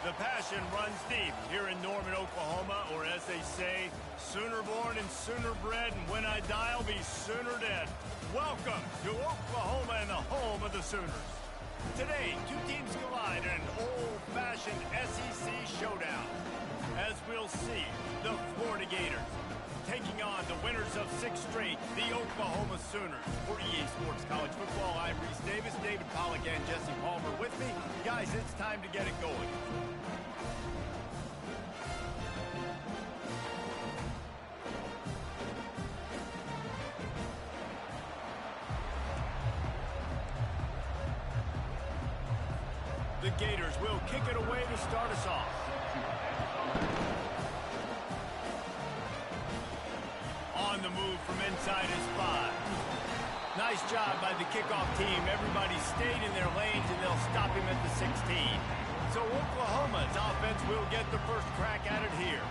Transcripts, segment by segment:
The passion runs deep here in Norman, Oklahoma, or as they say, Sooner born and Sooner bred, and when I die, I'll be Sooner dead. Welcome to Oklahoma and the home of the Sooners. Today, two teams collide in an old-fashioned SEC showdown. As we'll see, the Florida Gators taking on the winners of 6 straight, the Oklahoma Sooners. For EA Sports College Football, I'm Reese Davis, David Pollack, and Jesse Palmer with me. Guys, it's time to get it going. The Gators will kick it away to start us off. On the move from inside his 5. Nice job by the kickoff team. Everybody stayed in their lanes, and they'll stop him at the 16. So Oklahoma's offense will get the first crack at it here.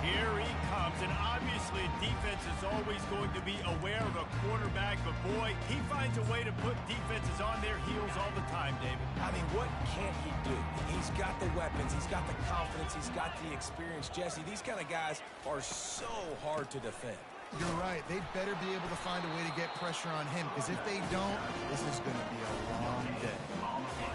Here he comes, and obviously defense is always going to be aware of a quarterback, but boy, he finds a way to put defenses on their heels all the time, David. I mean, what can't he do? He's got the weapons, he's got the confidence, he's got the experience. Jesse, these kind of guys are so hard to defend. You're right. They better be able to find a way to get pressure on him, because if they don't, this is going to be a long day.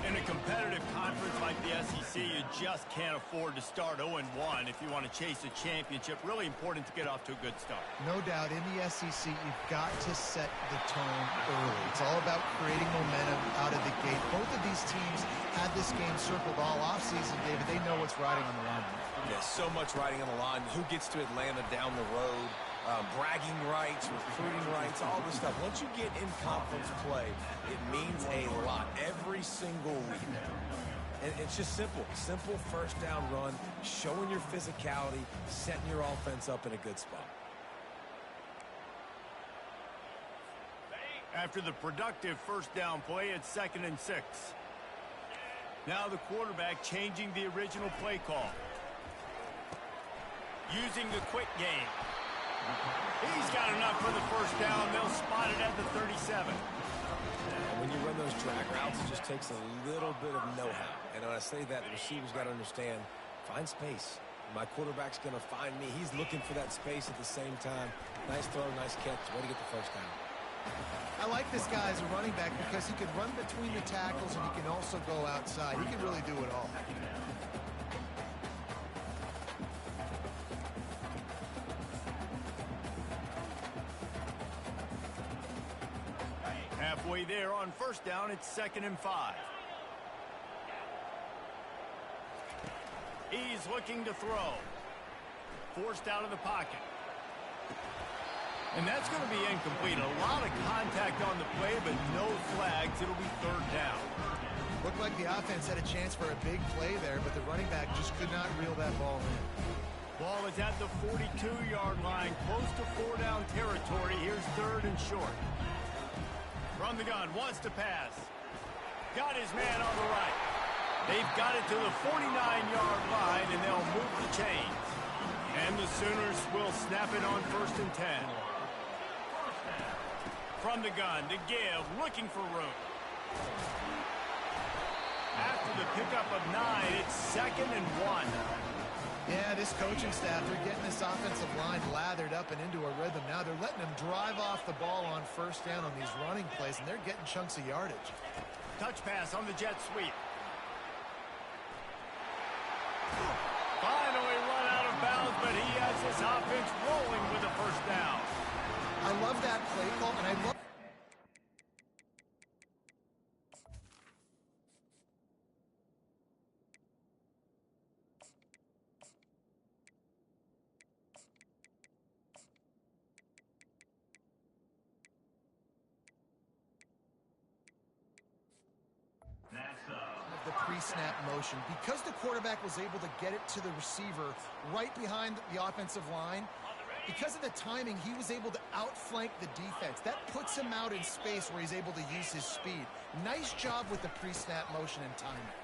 In a competitive conference like the SEC, you just can't afford to start 0-1 if you want to chase a championship. Really important to get off to a good start. No doubt, in the SEC, you've got to set the tone early. It's all about creating momentum out of the gate. Both of these teams had this game circled all offseason, David. They know what's riding on the line. Yeah, so much riding on the line. Who gets to Atlanta down the road? Bragging rights, recruiting rights, all this stuff. Once you get in conference play, it means a lot every single week. And it's just simple. Simple first down run, showing your physicality, setting your offense up in a good spot. After the productive first down play, it's 2nd and 6. Now the quarterback changing the original play call. Using the quick game. He's got enough for the first down. They'll spot it at the 37. And when you run those drag routes, it just takes a little bit of know-how. And when I say that, the receiver's got to understand, find space. My quarterback's going to find me. He's looking for that space at the same time. Nice throw, nice catch. Way to get the first down. I like this guy as a running back because he can run between the tackles and he can also go outside. He can really do it all. Halfway there on first down, it's 2nd and 5. He's looking to throw. Forced out of the pocket. And that's going to be incomplete. A lot of contact on the play, but no flags. It'll be 3rd down. Looked like the offense had a chance for a big play there, but the running back just could not reel that ball in. Ball is at the 42-yard line, close to 4-down territory. Here's 3rd and short. From the gun, wants to pass. Got his man on the right. They've got it to the 49-yard line, and they'll move the chains. And the Sooners will snap it on 1st and 10. From the gun, to give, looking for room. After the pickup of 9, it's 2nd and 1. Yeah, this coaching staff, they're getting this offensive line lathered up and into a rhythm. Now they're letting them drive off the ball on first down on these running plays, and they're getting chunks of yardage. Touch pass on the jet sweep. Finally run out of bounds, but he has this offense rolling with a first down. I love that play call, and I love... of the pre-snap motion. Because the quarterback was able to get it to the receiver right behind the offensive line, because of the timing, he was able to outflank the defense. That puts him out in space where he's able to use his speed. Nice job with the pre-snap motion and timing.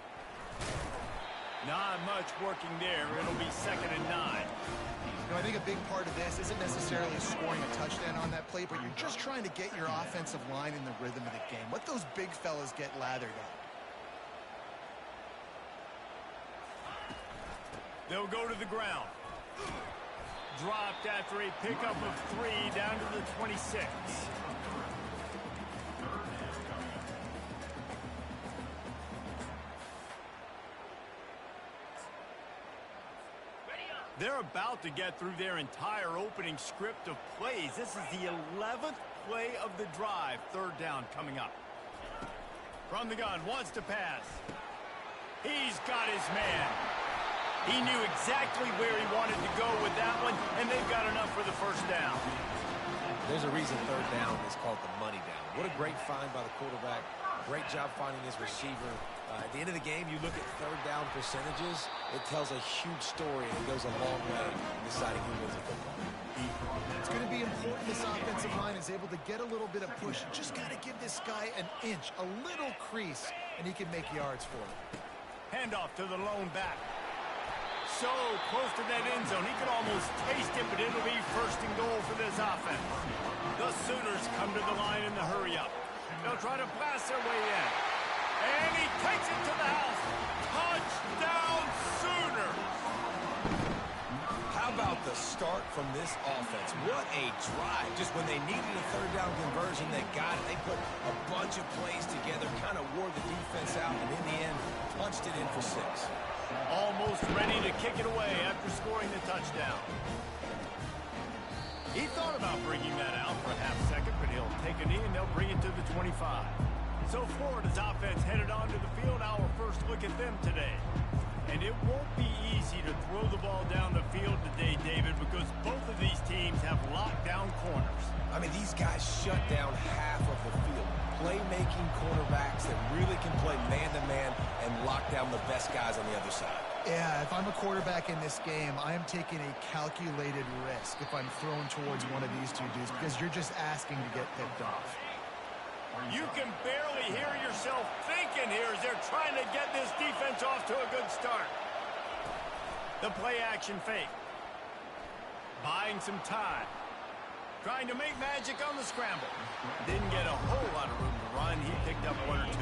Not much working there. It'll be 2nd and 9. You know, I think a big part of this isn't necessarily scoring a touchdown on that play, but you're just trying to get your offensive line in the rhythm of the game. Let those big fellas get lathered up. They'll go to the ground. Dropped after a pickup of 3 down to the 26. They're about to get through their entire opening script of plays. This is the 11th play of the drive. Third down coming up. From the gun, wants to pass. He's got his man. He knew exactly where he wanted to go with that one, and they've got enough for the first down. There's a reason third down is called the money down. What a great find by the quarterback. Great job finding his receiver. At the end of the game, you look at third down percentages, it tells a huge story and it goes a long way in deciding who wins a football. It's going to be important this offensive line is able to get a little bit of push. Just got to give this guy an inch, a little crease, and he can make yards for it. Handoff to the lone back. So close to that end zone, he could almost taste it, but it'll be first and goal for this offense. The Sooners come to the line in the hurry-up. They'll try to blast their way in. And he takes it to the house. Touchdown, Sooners! How about the start from this offense? What a drive. Just when they needed a third down conversion, they got it. They put a bunch of plays together, kind of wore the defense out, and in the end, punched it in for 6. Almost ready to kick it away after scoring the touchdown. He thought about bringing that out for a half second, but he'll take a knee and they'll bring it to the 25. So Florida's offense headed onto the field. Our first look at them today. And it won't be easy to throw the ball down the field today, David, because both of these teams have lockdown corners. I mean, these guys shut down half of the field. Playmaking quarterbacks that really can play man-to-man and lock down the best guys on the other side. Yeah, if I'm a quarterback in this game, I am taking a calculated risk if I'm thrown towards one of these two dudes because you're just asking to get picked off. You can barely hear yourself thinking here as they're trying to get this defense off to a good start. The play action fake. Buying some time. Trying to make magic on the scramble. Didn't get a whole lot of room to run. He picked up 1 or 2.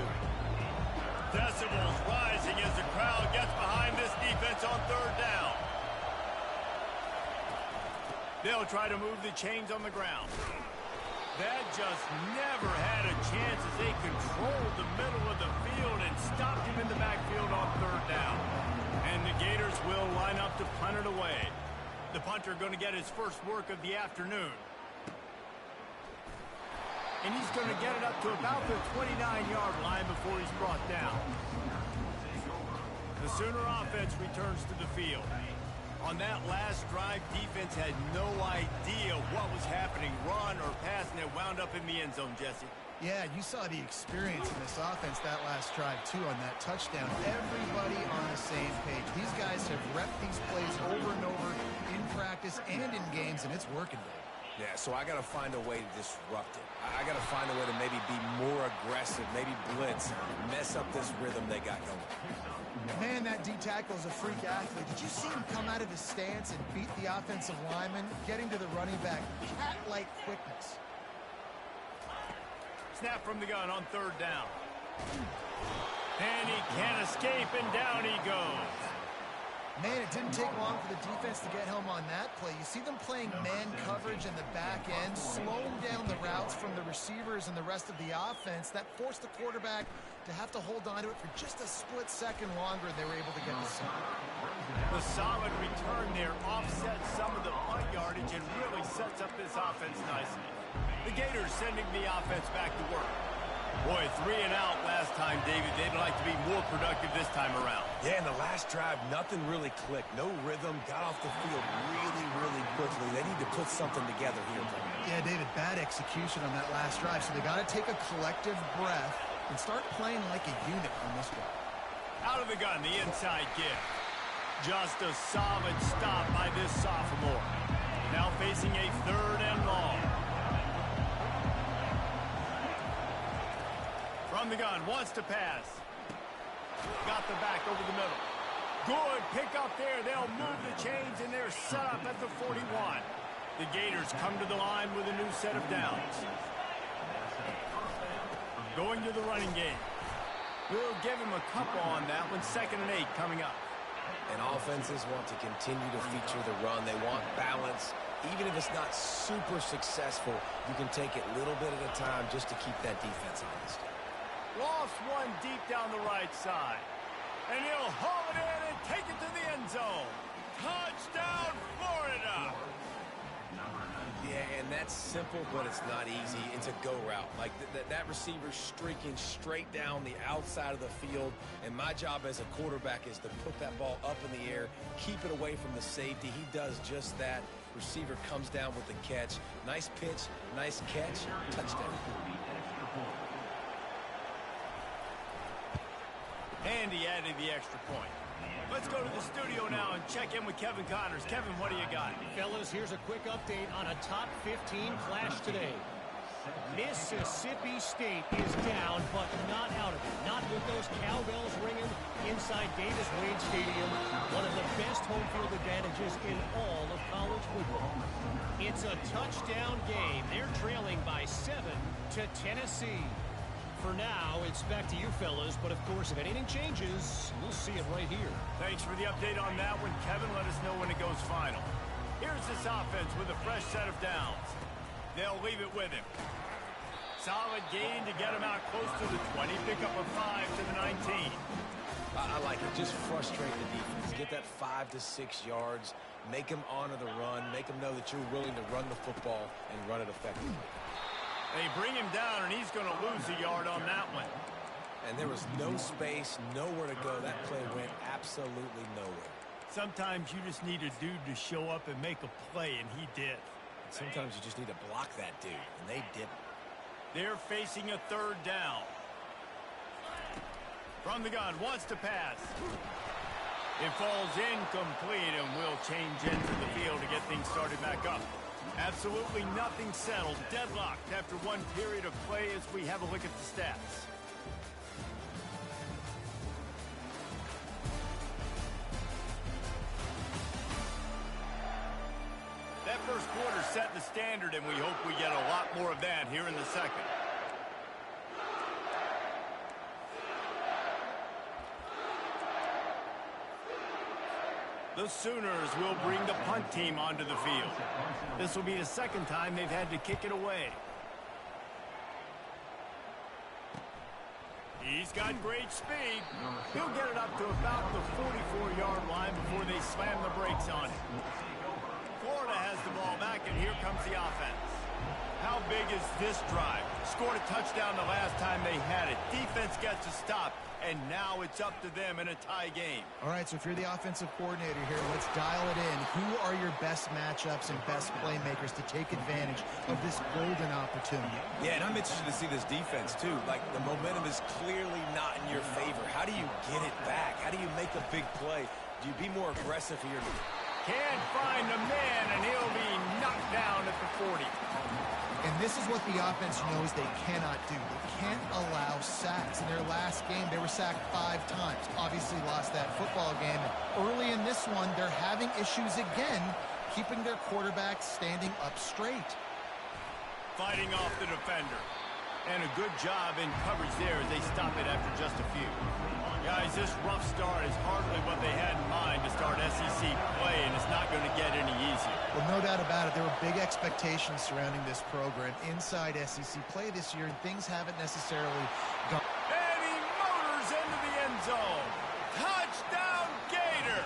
Decibels rising as the crowd gets behind this defense on third down. They'll try to move the chains on the ground. That just never had a chance as they controlled the middle of the field and stopped him in the backfield on third down. And the Gators will line up to punt it away. The punter going to get his first work of the afternoon. And he's going to get it up to about the 29-yard line before he's brought down. The Sooner offense returns to the field. On that last drive, defense had no idea what was happening, run or pass, and it wound up in the end zone, Jesse. Yeah, you saw the experience in this offense that last drive, too, on that touchdown. Everybody on the same page. These guys have repped these plays over and over in practice and in games, and it's working, Dave. Yeah, so I got to find a way to disrupt it. I got to find a way to maybe be more aggressive, maybe blitz, mess up this rhythm they got going. Man, that D tackle is a freak athlete. Did you see him come out of his stance and beat the offensive lineman, getting to the running back? Cat-like quickness. Snap from the gun on third down. And he can't escape, and down he goes. Man, it didn't take long for the defense to get home on that play. You see them playing man coverage in the back end, slowing down the routes from the receivers and the rest of the offense. That forced the quarterback to have to hold on to it for just a split second longer, and they were able to get the sack. The solid return there offsets some of the punt yardage and really sets up this offense nicely. The Gators sending the offense back to work. Boy, 3 and out last time, David. They'd like to be more productive this time around. Yeah, in the last drive, nothing really clicked. No rhythm, got off the field really, really quickly. They need to put something together here. Yeah, David, bad execution on that last drive, so they got to take a collective breath and start playing like a unit on this one. Out of the gun, the inside give. Just a solid stop by this sophomore. Now facing a third and long. From the gun, wants to pass. Got the back over the middle. Good pick up there. They'll move the chains, and they're set up at the 41. The Gators come to the line with a new set of downs. Going to the running game. We'll give him a couple on that one. 2nd and 8 coming up. And offenses want to continue to feature the run. They want balance. Even if it's not super successful, you can take it a little bit at a time just to keep that defense honest. Lost one deep down the right side. And he'll haul it in and take it to the end zone. Touchdown, Florida! Yeah, and that's simple, but it's not easy. It's a go route. Like that receiver's streaking straight down the outside of the field, and my job as a quarterback is to put that ball up in the air, keep it away from the safety. He does just that. Receiver comes down with the catch. Nice pitch, nice catch, touchdown. And he added the extra point. Let's go to the studio now and check in with Kevin Connors. Kevin, what do you got? Fellas, here's a quick update on a top 15 clash today. Mississippi State is down, but not out of it. Not with those cowbells ringing inside Davis-Wade Stadium, one of the best home field advantages in all of college football. It's a touchdown game. They're trailing by 7 to Tennessee. For now, it's back to you fellas, but of course, if anything changes, we'll see it right here. Thanks for the update on that one, Kevin. Let us know when it goes final. Here's this offense with a fresh set of downs. They'll leave it with him. Solid gain to get him out close to the 20. Pick up a 5 to the 19. I like it. Just frustrate the defense. Get that 5 to 6 yards. Make them honor the run. Make them know that you're willing to run the football and run it effectively. They bring him down, and he's going to lose a yard on that one. And there was no space, nowhere to go. That play went absolutely nowhere. Sometimes you just need a dude to show up and make a play, and he did. Sometimes you just need to block that dude, and they didn't. They're facing a third down. From the gun, wants to pass. It falls incomplete, and will change into the field to get things started back up. Absolutely nothing settled. Deadlocked after one period of play as we have a look at the stats. That first quarter set the standard, and we hope we get a lot more of that here in the second. The Sooners will bring the punt team onto the field. This will be the second time they've had to kick it away. He's got great speed. He'll get it up to about the 44-yard line before they slam the brakes on it. Florida has the ball back, and here comes the offense. How big is this drive? Scored a touchdown the last time they had it. Defense gets a stop, and now it's up to them in a tie game. All right, so if you're the offensive coordinator here, let's dial it in. Who are your best matchups and best playmakers to take advantage of this golden opportunity? Yeah, and I'm interested to see this defense, too. Like, the momentum is clearly not in your favor. How do you get it back? How do you make a big play? Do you be more aggressive here? Can't find the man, and he'll be knocked down at the 40. And this is what the offense knows they cannot do. They can't allow sacks. In their last game, they were sacked 5 times. Obviously lost that football game. And early in this one, they're having issues again, keeping their quarterback standing up straight. Fighting off the defender. And a good job in coverage there as they stop it after just a few. Guys, this rough start is hardly what they had in mind to start SEC play, and it's not going to get any easier. Well, no doubt about it. There were big expectations surrounding this program inside SEC play this year, and things haven't necessarily gone. And he motors into the end zone. Touchdown, Gator!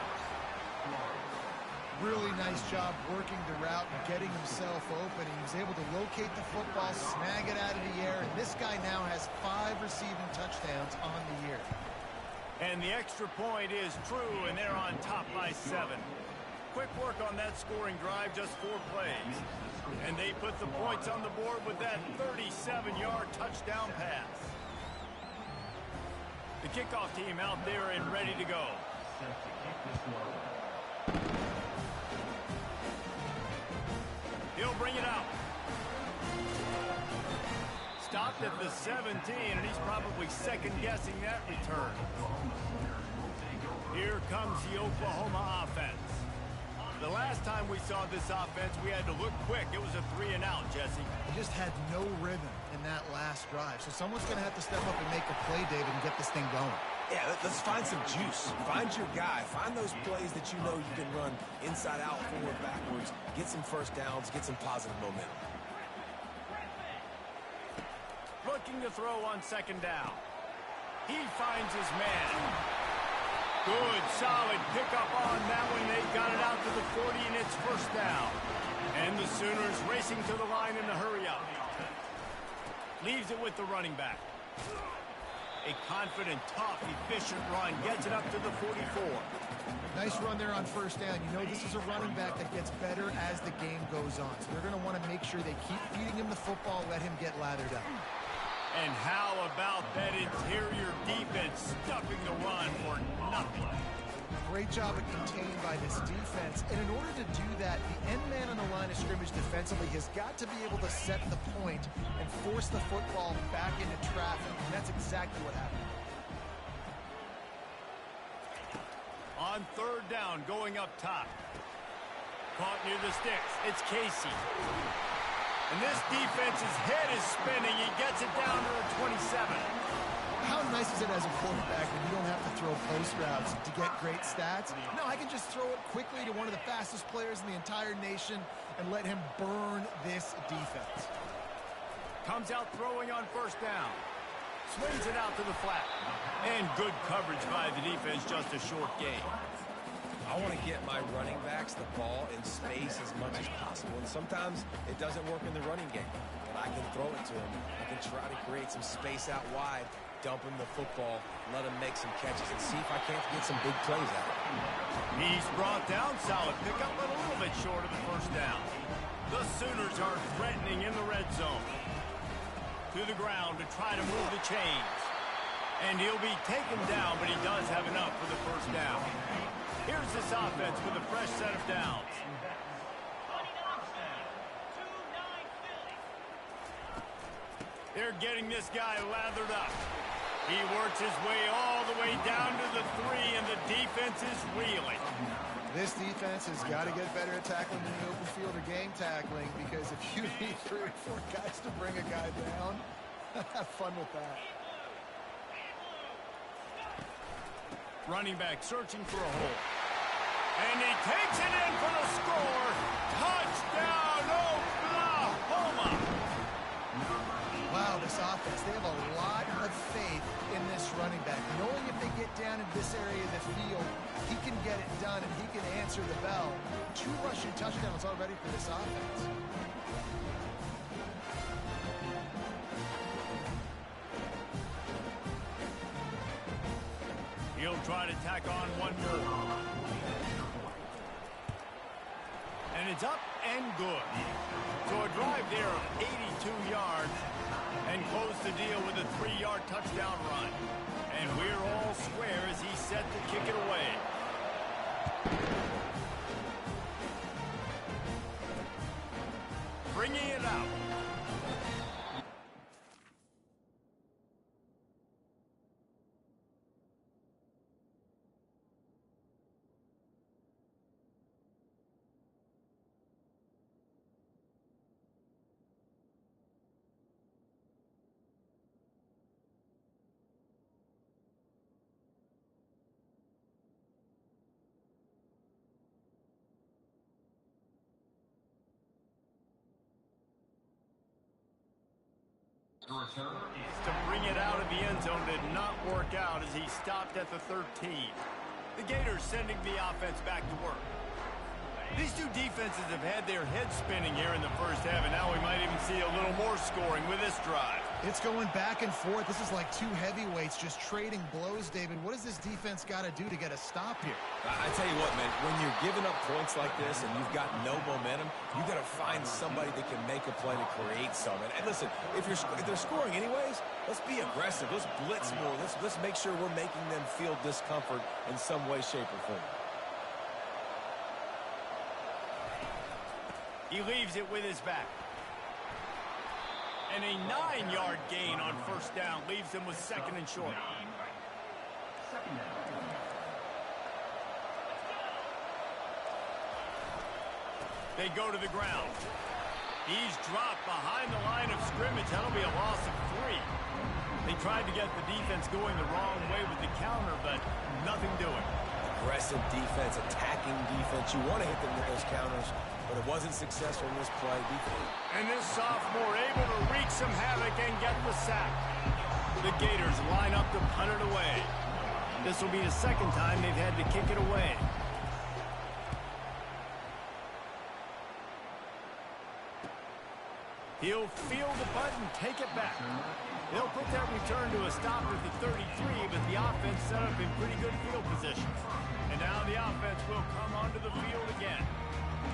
Really nice job working the route and getting himself open. He was able to locate the football, snag it out of the air, and this guy now has 5 receiving touchdowns on the year. And the extra point is true, and they're on top by 7. Quick work on that scoring drive, just 4 plays. And they put the points on the board with that 37-yard touchdown pass. The kickoff team out there and ready to go. He'll bring it out. Stopped at the 17, and he's probably second-guessing that return. Here comes the Oklahoma offense. The last time we saw this offense, we had to look quick. It was a 3-and-out, Jesse. They just had no rhythm in that last drive. So someone's going to have to step up and make a play, David, and get this thing going. Yeah, let's find some juice. Find your guy. Find those plays that you know you can run inside out, forward, backwards. Get some first downs. Get some positive momentum. Looking to throw on second down. He finds his man. Good, solid pickup on that one. They got it out to the 40, and it's first down. And the Sooners racing to the line in the hurry-up. Leaves it with the running back. A confident, tough, efficient run. Gets it up to the 44. Nice run there on first down. You know this is a running back that gets better as the game goes on. So they're going to want to make sure they keep feeding him the football, let him get lathered up. And how about that interior defense stuffing the run for nothing? Great job of contained by this defense. And in order to do that, the end man on the line of scrimmage defensively has got to be able to set the point and force the football back into traffic. And that's exactly what happened. On third down, going up top. Caught near the sticks. It's Casey. And this defense's head is spinning. He gets it down to the 27. How nice is it as a quarterback when you don't have to throw post routes to get great stats? No, I can just throw it quickly to one of the fastest players in the entire nation and let him burn this defense. Comes out throwing on first down. Swings it out to the flat. And good coverage by the defense, just a short gain. I want to get my running backs the ball in space as much as possible. And sometimes it doesn't work in the running game. And I can throw it to them. I can try to create some space out wide, dump him the football, let him make some catches, and see if I can't get some big plays out of him. He's brought down. Solid pickup, but a little bit short of the first down. The Sooners are threatening in the red zone. To the ground to try to move the chains. And he'll be taken down, but he does have enough for the first down. Here's this offense with a fresh set of downs. They're getting this guy lathered up. He works his way all the way down to the 3, and the defense is reeling. This defense has got to get better at tackling in the open field or game tackling, because if you need 3 or 4 guys to bring a guy down, have fun with that. Running back searching for a hole. And he takes it in for the score. Touchdown, Oklahoma! Wow, this offense, they have a lot of faith in this running back. Knowing if they get down in this area of the field, he can get it done and he can answer the bell. 2 rushing touchdowns already for this offense. He'll try to tack on one more. And it's up and good. So a drive there of 82 yards and close the deal with a 3-yard touchdown run. And we're all square as he's set to kick it away. Bringing it out. To bring it out of the end zone did not work out as he stopped at the 13. The Gators sending the offense back to work. These two defenses have had their heads spinning here in the first half, and now we might even see a little more scoring with this drive. It's going back and forth. This is like 2 heavyweights just trading blows, David. What does this defense got to do to get a stop here? I tell you what, man, when you're giving up points like this and you've got no momentum, you got to find somebody that can make a play to create some. And listen, if they're scoring anyways, let's be aggressive. Let's blitz more. Let's make sure we're making them feel discomfort in some way, shape, or form. He leaves it with his back. And a 9-yard gain on first down leaves him with second and short. They go to the ground. He's dropped behind the line of scrimmage. That'll be a loss of 3. They tried to get the defense going the wrong way with the count aggressive defense, attacking defense. You want to hit them with those counters, but it wasn't successful in this play. And this sophomore able to wreak some havoc and get the sack. The Gators line up to punt it away. This will be the second time they've had to kick it away. He'll field the punt and take it back. They'll put that return to a stop at the 33, but the offense set up in pretty good field position. And now the offense will come onto the field again.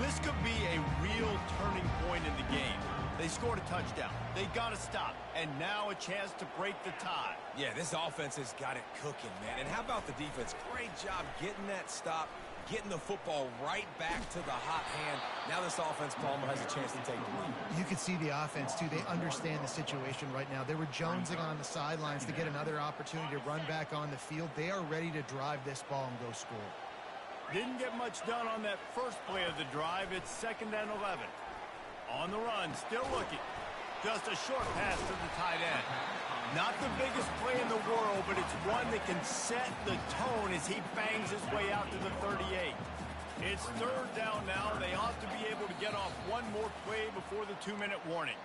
This could be a real turning point in the game. They scored a touchdown. They got to stop. And now a chance to break the tie. Yeah, this offense has got it cooking, man. And how about the defense? Great job getting that stop, getting the football right back to the hot hand. Now this offense, Palmer, has a chance to take the lead. You can see the offense, too. They understand the situation right now. They were jonesing on the sidelines to get another opportunity to run back on the field. They are ready to drive this ball and go score. Didn't get much done on that first play of the drive. It's 2nd and 11. On the run, still looking. Just a short pass to the tight end. Not the biggest play in the world, but it's one that can set the tone as he bangs his way out to the 38. It's 3rd down now. They ought to be able to get off one more play before the 2-minute warning.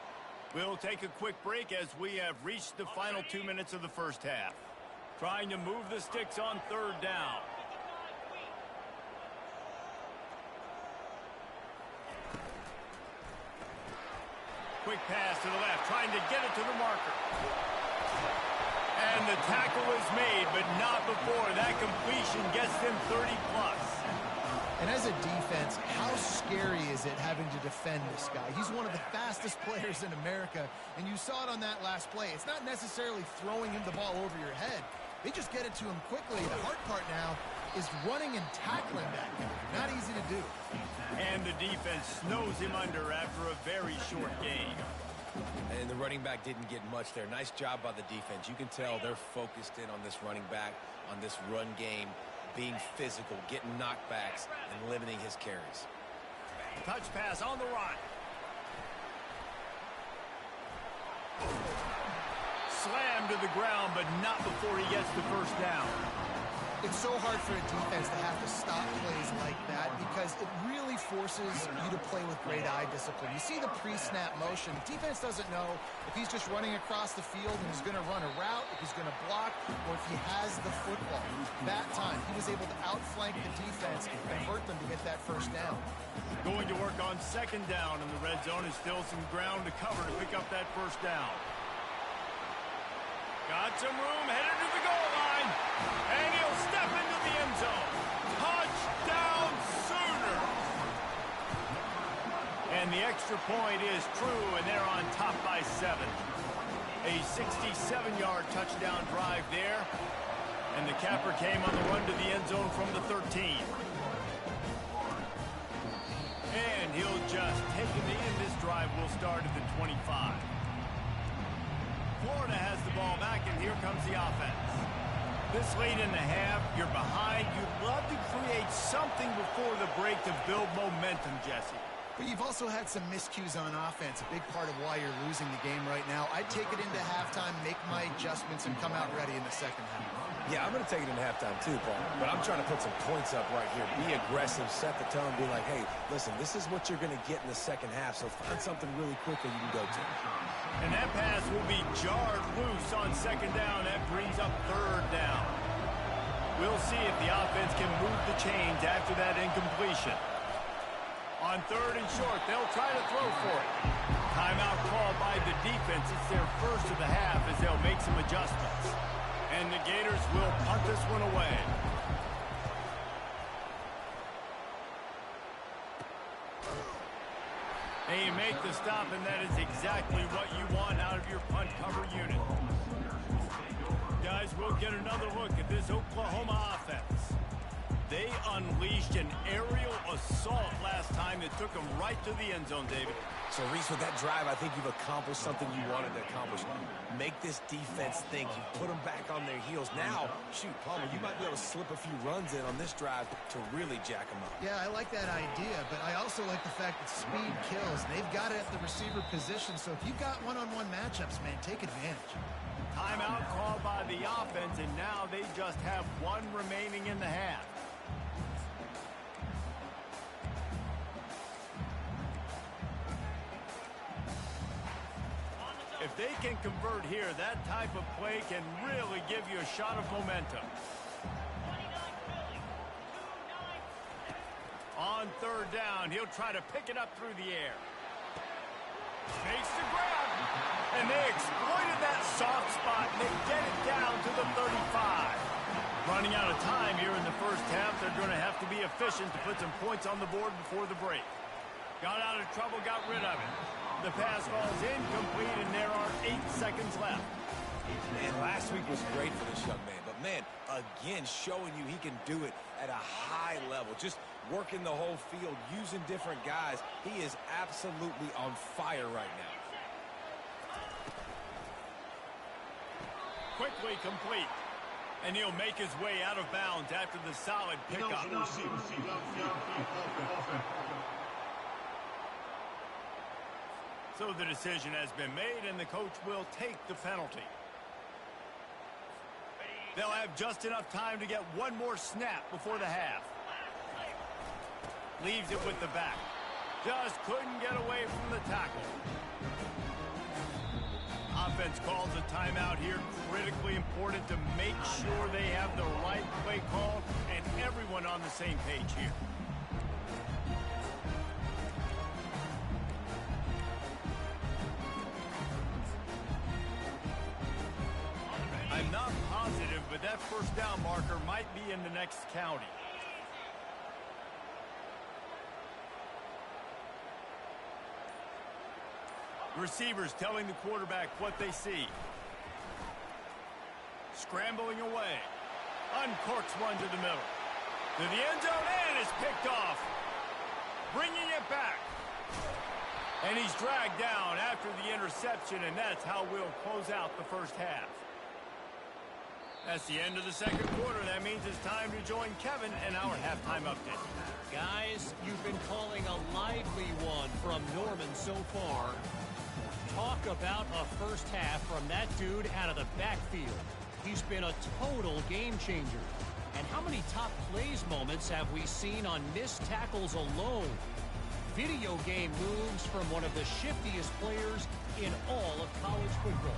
We'll take a quick break as we have reached the final 2 minutes of the first half. Trying to move the sticks on 3rd down. Quick pass to the left, trying to get it to the marker. And the tackle is made, but not before that completion gets them 30-plus. And as a defense, how scary is it having to defend this guy? He's one of the fastest players in America, and you saw it on that last play. It's not necessarily throwing him the ball over your head. They just get it to him quickly. The hard part now is running and tackling that guy. Not easy to do. And the defense snows him under after a very short game. And the running back didn't get much there. Nice job by the defense. You can tell they're focused in on this running back, on this run game, being physical, getting knockbacks, and limiting his carries. Touch pass on the run. Slammed to the ground, but not before he gets the first down. It's so hard for a defense to have to stop plays like that because it really forces you to play with great eye discipline. You see the pre-snap motion. The defense doesn't know if he's just running across the field and he's going to run a route, if he's going to block, or if he has the football. That time, he was able to outflank the defense and hurt them to get that first down. Going to work on 2nd down, and the red zone is still some ground to cover to pick up that first down. Got some room, headed to the goal line, and he'll step into the end zone. Touchdown, Sooners! And the extra point is true, and they're on top by 7. A 67-yard touchdown drive there, and the capper came on the run to the end zone from the 13. And he'll just take it in. This drive will start at the 25. Florida has the ball back, and here comes the offense. This late in the half, you're behind. You'd love to create something before the break to build momentum, Jesse. But you've also had some miscues on offense, a big part of why you're losing the game right now. I'd take it into halftime, make my adjustments, and come out ready in the second half. Yeah, I'm going to take it in halftime too, Paul. But I'm trying to put some points up right here. Be aggressive, set the tone, be like, hey, listen, this is what you're going to get in the second half, so find something really quick that you can go to. And that pass will be jarred loose on 2nd down. That brings up 3rd down. We'll see if the offense can move the chains after that incompletion. On 3rd and short, they'll try to throw for it. Timeout called by the defense. It's their first of the half as they'll make some adjustments. And the Gators will punt this one away. And you make the stop, and that is exactly what you want out of your punt cover unit. Guys, we'll get another look at this Oklahoma offense. They unleashed an aerial assault last time that took them right to the end zone, David. So, Reese, with that drive, I think you've accomplished something you wanted to accomplish. Make this defense think. You put them back on their heels. Now, shoot, Palmer, you might be able to slip a few runs in on this drive to really jack them up. Yeah, I like that idea, but I also like the fact that speed kills. They've got it at the receiver position, so if you've got one-on-one matchups, man, take advantage. Timeout called by the offense, and now they just have one remaining in the half. If they can convert here, that type of play can really give you a shot of momentum. On third down, he'll try to pick it up through the air. Takes the grab. And they exploited that soft spot, and they get it down to the 35. Running out of time here in the first half, they're going to have to be efficient to put some points on the board before the break. Got out of trouble, got rid of it. The pass falls incomplete, and there are 8 seconds left. Man, last week was great for this young man. But, man, again, showing you he can do it at a high level. Just working the whole field, using different guys. He is absolutely on fire right now. Quickly complete. And he'll make his way out of bounds after the solid pickup. So the decision has been made, and the coach will take the penalty. They'll have just enough time to get one more snap before the half. Leaves it with the back. Just couldn't get away from the tackle. Offense calls a timeout here. Critically important to make sure they have the right play call and everyone on the same page here. I'm not positive, but that first down marker might be in the next county. Receivers telling the quarterback what they see. Scrambling away. Uncorks one to the middle. To the end zone, and is picked off. Bringing it back. And he's dragged down after the interception, and that's how we'll close out the first half. That's the end of the second quarter. That means it's time to join Kevin in our halftime update. Guys, you've been calling a lively one from Norman so far. Talk about a first half from that dude out of the backfield. He's been a total game changer. And how many top plays moments have we seen on missed tackles alone? Video game moves from one of the shiftiest players in all of college football.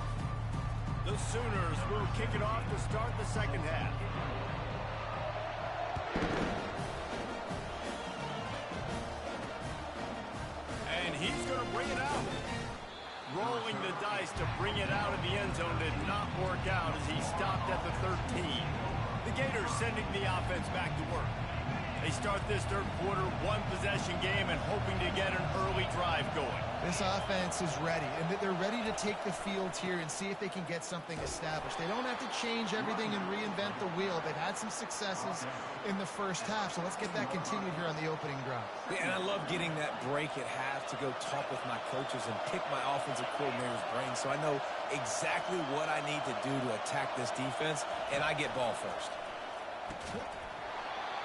The Sooners will kick it off to start the second half. And he's going to bring it out. Rolling the dice to bring it out of the end zone did not work out as he stopped at the 13. The Gators sending the offense back to work. They start this third quarter one-possession game and hoping to get an early drive going. This offense is ready, and they're ready to take the field here and see if they can get something established. They don't have to change everything and reinvent the wheel. They've had some successes in the first half, so let's get that continued here on the opening drive. Yeah, and I love getting that break at half to go talk with my coaches and pick my offensive coordinator's brain so I know exactly what I need to do to attack this defense, and I get ball first.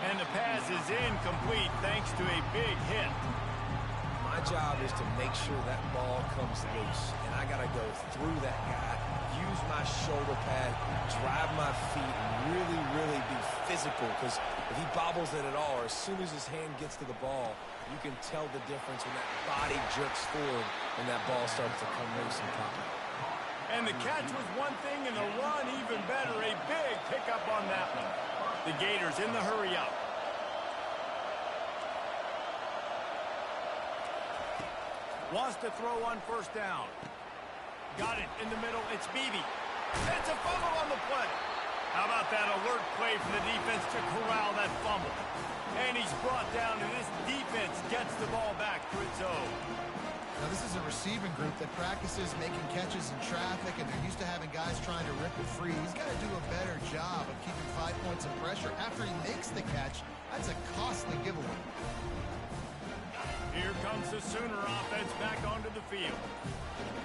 And the pass is incomplete thanks to a big hit. My job is to make sure that ball comes loose, and I got to go through that guy, use my shoulder pad, drive my feet, and really be physical, because if he bobbles it at all, or as soon as his hand gets to the ball, you can tell the difference when that body jerks forward and that ball starts to come loose and pop out. And the catch was one thing, and the run even better. A big pickup on that one. The Gators in the hurry up. Wants to throw on first down. Got it in the middle. It's Beebe. It's a fumble on the play. How about that alert play from the defense to corral that fumble? And he's brought down, and this defense gets the ball back to its own. Now, this is a receiving group that practices making catches in traffic, and they're used to having guys trying to rip it free. He's got to do a better job of keeping 5 points of pressure after he makes the catch. That's a costly giveaway. Here comes the Sooner offense back onto the field.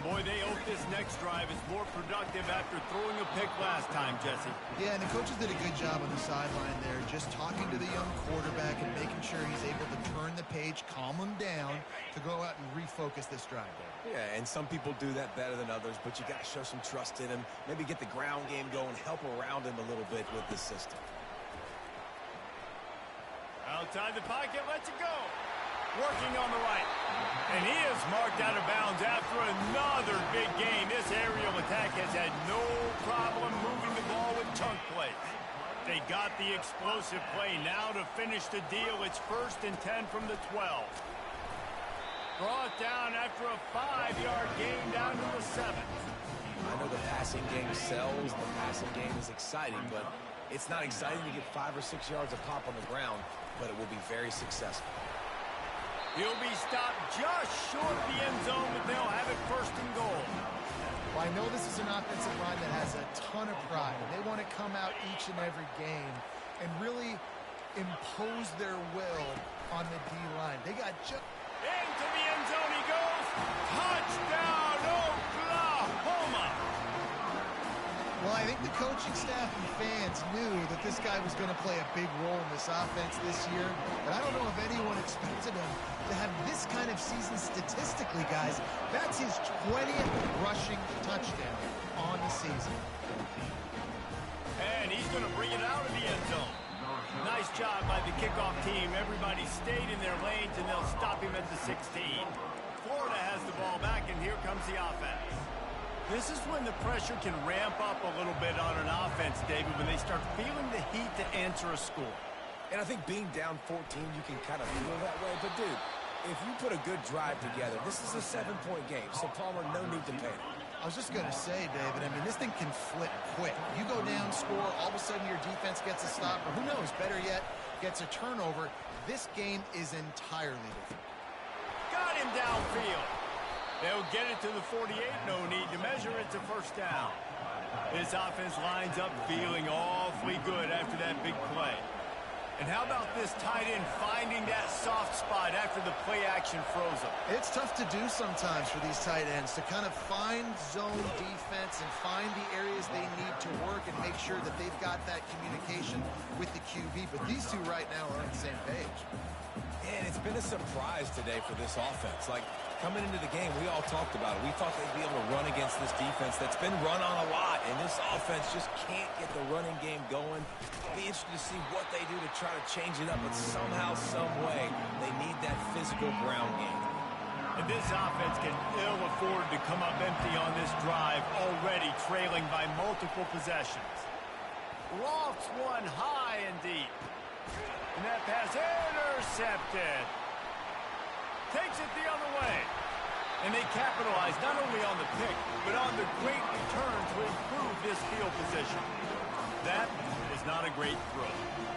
Boy, they hope this next drive is more productive after throwing a pick last time, Jesse. Yeah, and the coaches did a good job on the sideline there, just talking to the young quarterback and making sure he's able to turn the page, calm him down to go out and refocus this drive there. Yeah, and some people do that better than others, but you got to show some trust in him, maybe get the ground game going, help around him a little bit with this system. Outside the pocket, lets it go. Working on the right. And he is marked out of bounds after another big game. This aerial attack has had no problem moving the ball with chunk plays. They got the explosive play now to finish the deal. It's 1st and 10 from the 12. Brought down after a 5-yard gain down to the 7. I know the passing game sells, the passing game is exciting, but it's not exciting to get 5 or 6 yards of pop on the ground, but it will be very successful. He'll be stopped just short of the end zone, but they'll have it 1st and goal. Well, I know this is an offensive line that has a ton of pride, and they want to come out each and every game and really impose their will on the D-line. They got just... Into the end zone he goes. Touchdown, Oklahoma! Well, I think the coaching staff and fans knew that this guy was going to play a big role in this offense this year, but I don't know if anyone expected him to have this kind of season statistically, guys. That's his 20th rushing touchdown on the season. And he's going to bring it out of the end zone. Nice job by the kickoff team. Everybody stayed in their lanes, and they'll stop him at the 16. Florida has the ball back, and here comes the offense. This is when the pressure can ramp up a little bit on an offense, David, when they start feeling the heat to answer a score. And I think being down 14, you can kind of feel that way. But, dude, if you put a good drive together, this is a 7-point game, so Palmer, no need to panic. I was just going to say, David, I mean, this thing can flip quick. You go down, score, all of a sudden your defense gets a stop, or who knows, better yet, gets a turnover. This game is entirely different. Got him downfield. They'll get it to the 48. No need to measure it to 1st down. This offense lines up feeling awfully good after that big play. And how about this tight end finding that soft spot after the play action froze him? It's tough to do sometimes for these tight ends to kind of find zone defense and find the areas they need to work and make sure that they've got that communication with the QB. But these two right now are on the same page. And it's been a surprise today for this offense. Like, coming into the game, we all talked about it. We thought they'd be able to run against this defense that's been run on a lot, and this offense just can't get the running game going. I'll be interested to see what they do to try to change it up, but somehow, some way, they need that physical ground game. And this offense can ill afford to come up empty on this drive, already trailing by multiple possessions. Lofts one high and deep. And that pass intercepted. Takes it the other way. And they capitalize not only on the pick, but on the great return to improve this field position. That was not a great throw.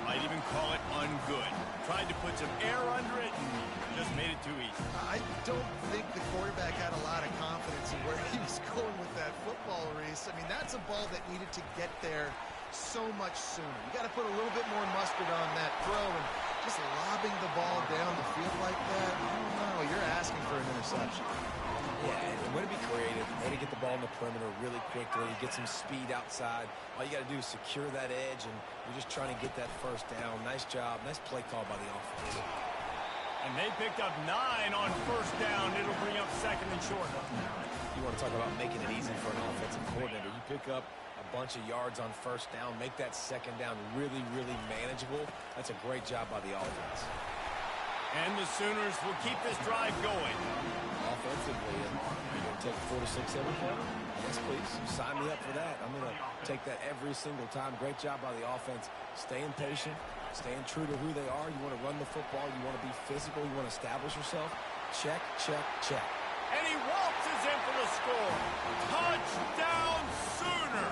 Might even call it ungood. Tried to put some air under it and just made it too easy. I don't think the quarterback had a lot of confidence in where he was going with that football, Reese. I mean, that's a ball that needed to get there so much sooner. You got to put a little bit more mustard on that throw, and just lobbing the ball down the field like that, I don't know. You're asking for an interception. Yeah, and way to be creative, way to get the ball in the perimeter really quickly, get some speed outside. All you got to do is secure that edge, and you're just trying to get that 1st down. Nice job. Nice play call by the offense. And they picked up 9 on 1st down. It'll bring up 2nd and short. You want to talk about making it easy for an offensive coordinator. You pick up a bunch of yards on 1st down, make that 2nd down really, really manageable. That's a great job by the offense. And the Sooners will keep this drive going. Offensively, and you're going to take 4 to 6 every quarter? Yes, please. Sign me up for that. I'm going to take that every single time. Great job by the offense. Staying patient, staying true to who they are. You want to run the football. You want to be physical. You want to establish yourself. Check, check, check. And he waltzes in for the score. Touchdown, Sooner!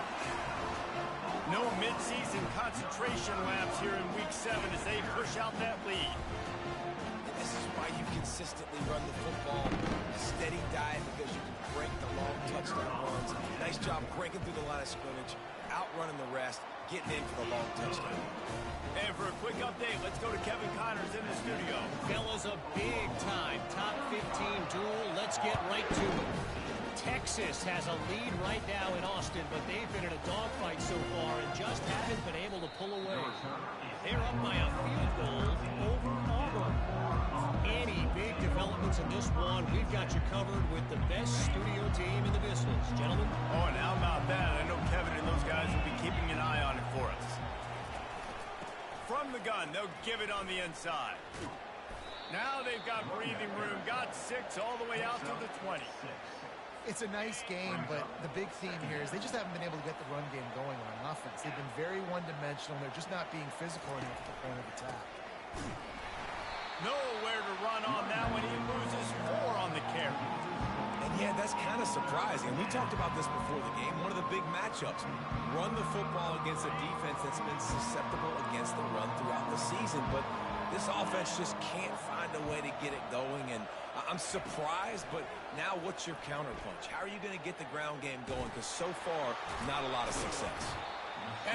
No midseason concentration laps here in Week 7 as they push out that lead. This is why you consistently run the football, a steady diet, because you can break the long touchdown runs. Nice job breaking through the line of scrimmage, outrunning the rest, getting in for the long touchdown. And for a quick update, let's go to Kevin Connors in the studio. Fellas, a big-time top 15 duel. Let's get right to it. Texas has a lead right now in Austin, but they've been in a dogfight so far and just haven't been able to pull away. They're up by a field goal over Auburn. Any big developments in this one, we've got you covered with the best studio team in the business. Gentlemen? Oh, and how about that? I know Kevin and those guys will be keeping an eye on it for us. From the gun, they'll give it on the inside. Now they've got breathing room. Got 6 all the way out to the 20. It's a nice game, but the big theme here is they just haven't been able to get the run game going on offense. They've been very one-dimensional. They're just not being physical enough at the point of attack. Nowhere to run on that one. He loses 4 on the carry. And yeah, that's kind of surprising. We talked about this before the game. One of the big matchups. Run the football against a defense that's been susceptible against the run throughout the season. But this offense just can't find a way to get it going. And I'm surprised, but now what's your counterpunch? How are you going to get the ground game going? Because so far, not a lot of success.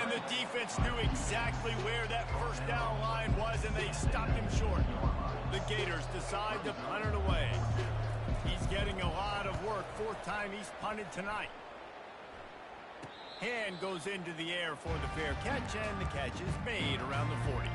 And the defense knew exactly where that first down line was, and they stopped him short. The Gators decide to punt it away. He's getting a lot of work. 4th time he's punted tonight. Hand goes into the air for the fair catch, and the catch is made around the 40.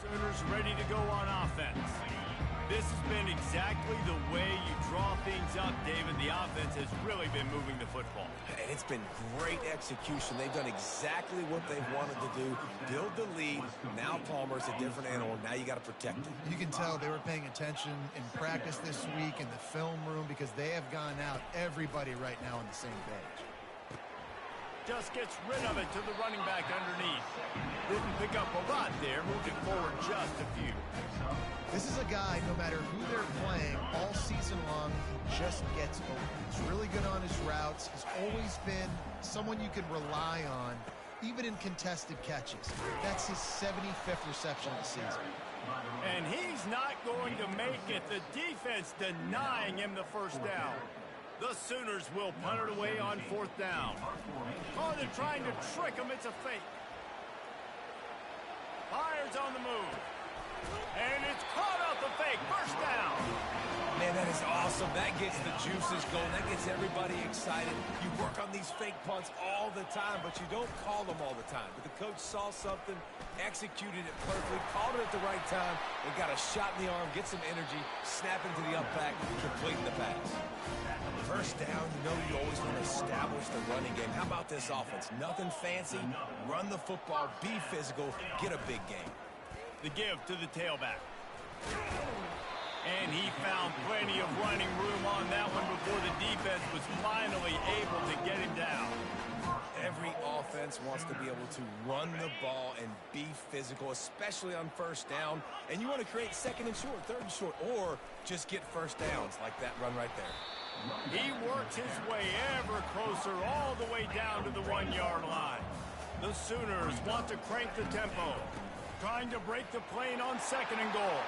Sooners ready to go on offense. This has been exactly the way you draw things up, David. The offense has really been moving the football. And it's been great execution. They've done exactly what they've wanted to do. Build the lead. Now Palmer's a different animal. Now you got to protect it. You can tell they were paying attention in practice this week in the film room because they have gone out, everybody right now on the same page. Just gets rid of it to the running back underneath. Didn't pick up a lot there, moved it forward just a few. This is a guy, no matter who they're playing, all season long, he just gets open. He's really good on his routes. He's always been someone you can rely on, even in contested catches. That's his 75th reception of the season. And he's not going to make it. The defense denying him the first down. The Sooners will punt it away on 4th down. Oh, they're trying to trick him. It's a fake. Fires on the move. And it's caught out the fake. First down. Man, that is awesome. That gets the juices going. That gets everybody excited. You work on these fake punts all the time, but you don't call them all the time. But the coach saw something, executed it perfectly, called it at the right time, and got a shot in the arm, get some energy, snap into the up back, completing the pass. First down, you know you always want to establish the running game. How about this offense? Nothing fancy. Run the football, be physical, get a big game. The give to the tailback. And he found plenty of running room on that one before the defense was finally able to get him down. Every offense wants to be able to run the ball and be physical, especially on first down. And you want to create 2nd and short, 3rd and short, or just get first downs like that run right there. He works his way ever closer all the way down to the 1-yard line. The Sooners want to crank the tempo, trying to break the plane on 2nd and goal.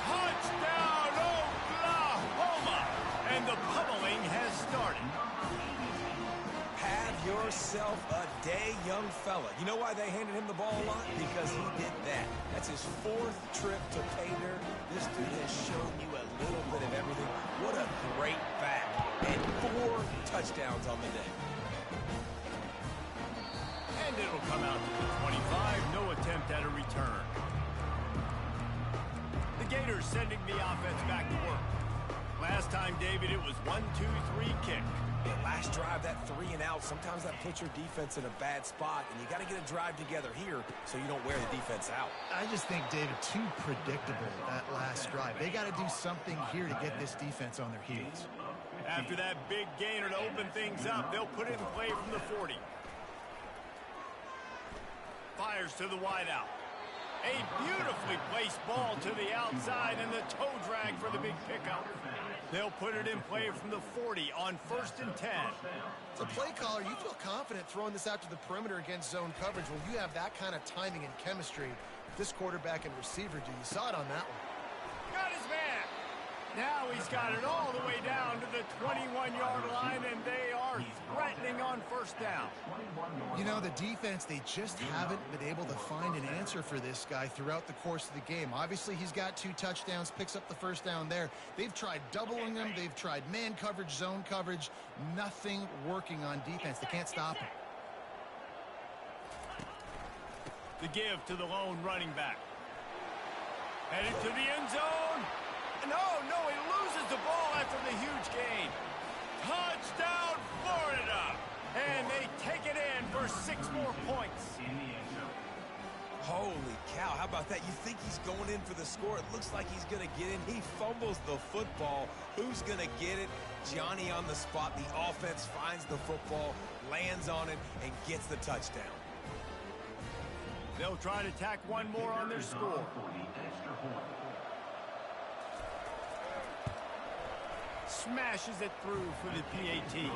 Touchdown, Oklahoma! And the pummeling has started. Have yourself a day, young fella. You know why they handed him the ball a lot? Because he did that. That's his 4th trip to pay dirt. This dude has shown you a little bit of everything. What a great back. And 4 touchdowns on the day. And it'll come out to the 25. No attempt at a return. The Gators sending the offense back to work. Last time, David, it was 1-2-3 kick. Yeah, last drive, that 3 and out, sometimes that puts your defense in a bad spot, and you got to get a drive together here so you don't wear the defense out. I just think, David, too predictable that last drive. They got to do something here to get this defense on their heels. After that big gainer to open things up, they'll put it in play from the 40. Fires to the wideout. A beautifully placed ball to the outside, and the toe drag for the big pickup. They'll put it in play from the 40 on 1st and 10. As a play caller, you feel confident throwing this out to the perimeter against zone coverage when you have that kind of timing and chemistry with this quarterback and receiver do. You saw it on that one. Got his man. Now he's got it all the way down to the 21-yard line, and they are threatening on first down. You know, the defense, they just haven't been able to find an answer for this guy throughout the course of the game. Obviously, he's got 2 touchdowns, picks up the first down there. They've tried doubling him. They've tried man coverage, zone coverage. Nothing working on defense. They can't stop him. The give to the lone running back. Headed to the end zone. No, he loses the ball after the huge gain. Touchdown, Florida. And they take it in for 6 more points. Holy cow, how about that? You think he's going in for the score. It looks like he's going to get in. He fumbles the football. Who's going to get it? Johnny on the spot. The offense finds the football, lands on it, and gets the touchdown. They'll try to tack one more on their score. Smashes it through for the PAT.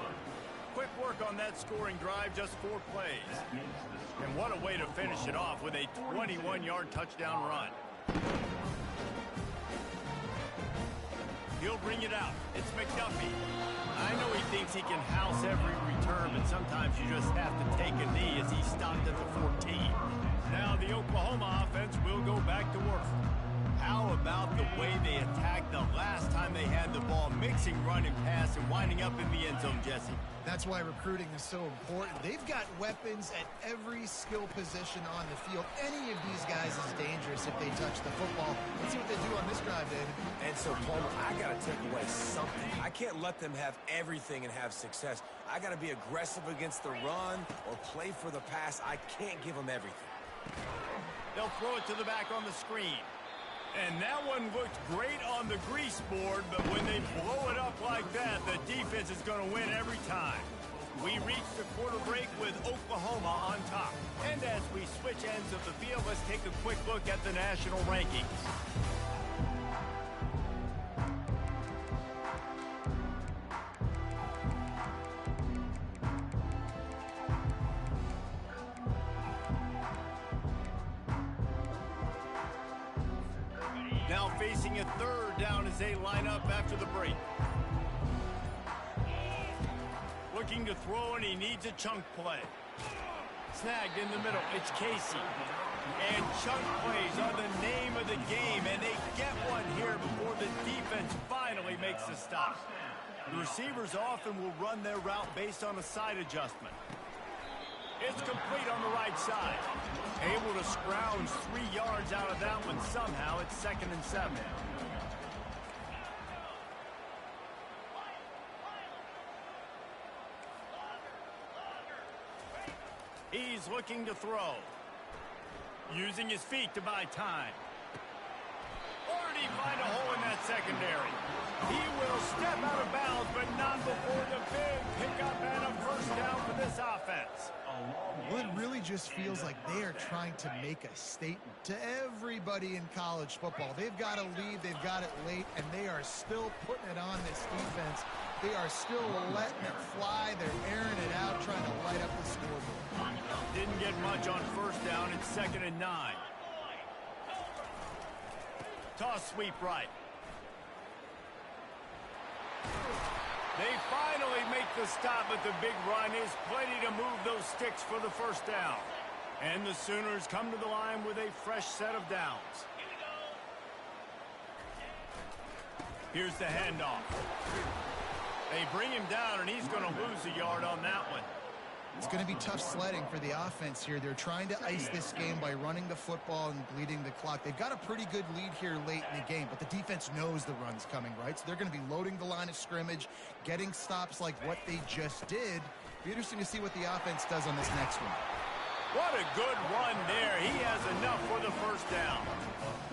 Quick work on that scoring drive, just 4 plays. And what a way to finish it off with a 21-yard touchdown run. He'll bring it out. It's McDuffie. I know he thinks he can house every return, but sometimes you just have to take a knee as he stopped at the 14. Now the Oklahoma offense will go back to work. How about the way they attacked the last time they had the ball, mixing run and pass and winding up in the end zone, Jesse? That's why recruiting is so important. They've got weapons at every skill position on the field. Any of these guys is dangerous if they touch the football. Let's see what they do on this drive, David. And so, Palmer, I got to take away something. I can't let them have everything and have success. I got to be aggressive against the run or play for the pass. I can't give them everything. They'll throw it to the back on the screen. And that one looked great on the grease board, but when they blow it up like that, the defense is going to win every time. We reach the quarter break with Oklahoma on top. And as we switch ends of the field, let's take a quick look at the national rankings. Now facing a third down as they line up after the break. Looking to throw, and he needs a chunk play. Snagged in the middle. It's Casey. And chunk plays are the name of the game, and they get one here before the defense finally makes the stop. The receivers often will run their route based on a side adjustment. It's complete on the right side. Able to scrounge 3 yards out of that one somehow. It's 2nd and 7. He's looking to throw. Using his feet to buy time. Or did he find a hole in that secondary? He will step out of bounds, but not before the big pickup and a first down for this offense. Well, it really just feels like they are trying to make a statement to everybody in college football. They've got a lead, they've got it late, and they are still putting it on this defense. They are still letting it fly. They're airing it out, trying to light up the scoreboard. Didn't get much on first down. It's 2nd and 9. Toss sweep right. They finally make the stop, but the big run is plenty to move those sticks for the first down. And the Sooners come to the line with a fresh set of downs. Here's the handoff. They bring him down, and he's going to lose a yard on that one. It's going to be tough sledding for the offense here. They're trying to ice this game by running the football and bleeding the clock. They've got a pretty good lead here late in the game, but the defense knows the run's coming, right? So they're going to be loading the line of scrimmage, getting stops like what they just did. Be interesting to see what the offense does on this next one. What a good run there. He has enough for the first down.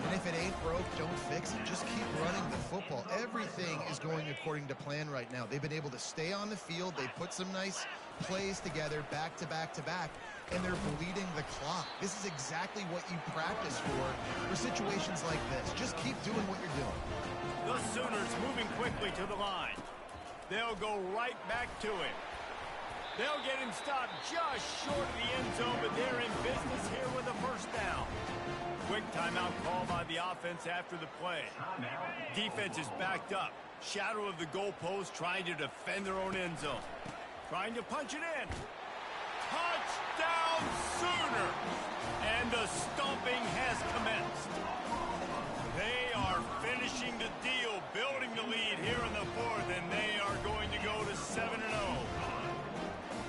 And if it ain't broke, don't fix it. Just keep running the football. Everything is going according to plan right now. They've been able to stay on the field. They put some nice plays together back to back to back, and they're bleeding the clock. This is exactly what you practice for situations like this. Just keep doing what you're doing. The Sooners moving quickly to the line. They'll go right back to him. They'll get him stopped just short of the end zone, but they're in business here with a first down. Quick timeout call by the offense after the play. Defense is backed up. Shadow of the goalpost, trying to defend their own end zone. Trying to punch it in. Touchdown Sooners! And the stomping has commenced. They are finishing the deal, building the lead here in the fourth, and they are going to go to 7-0.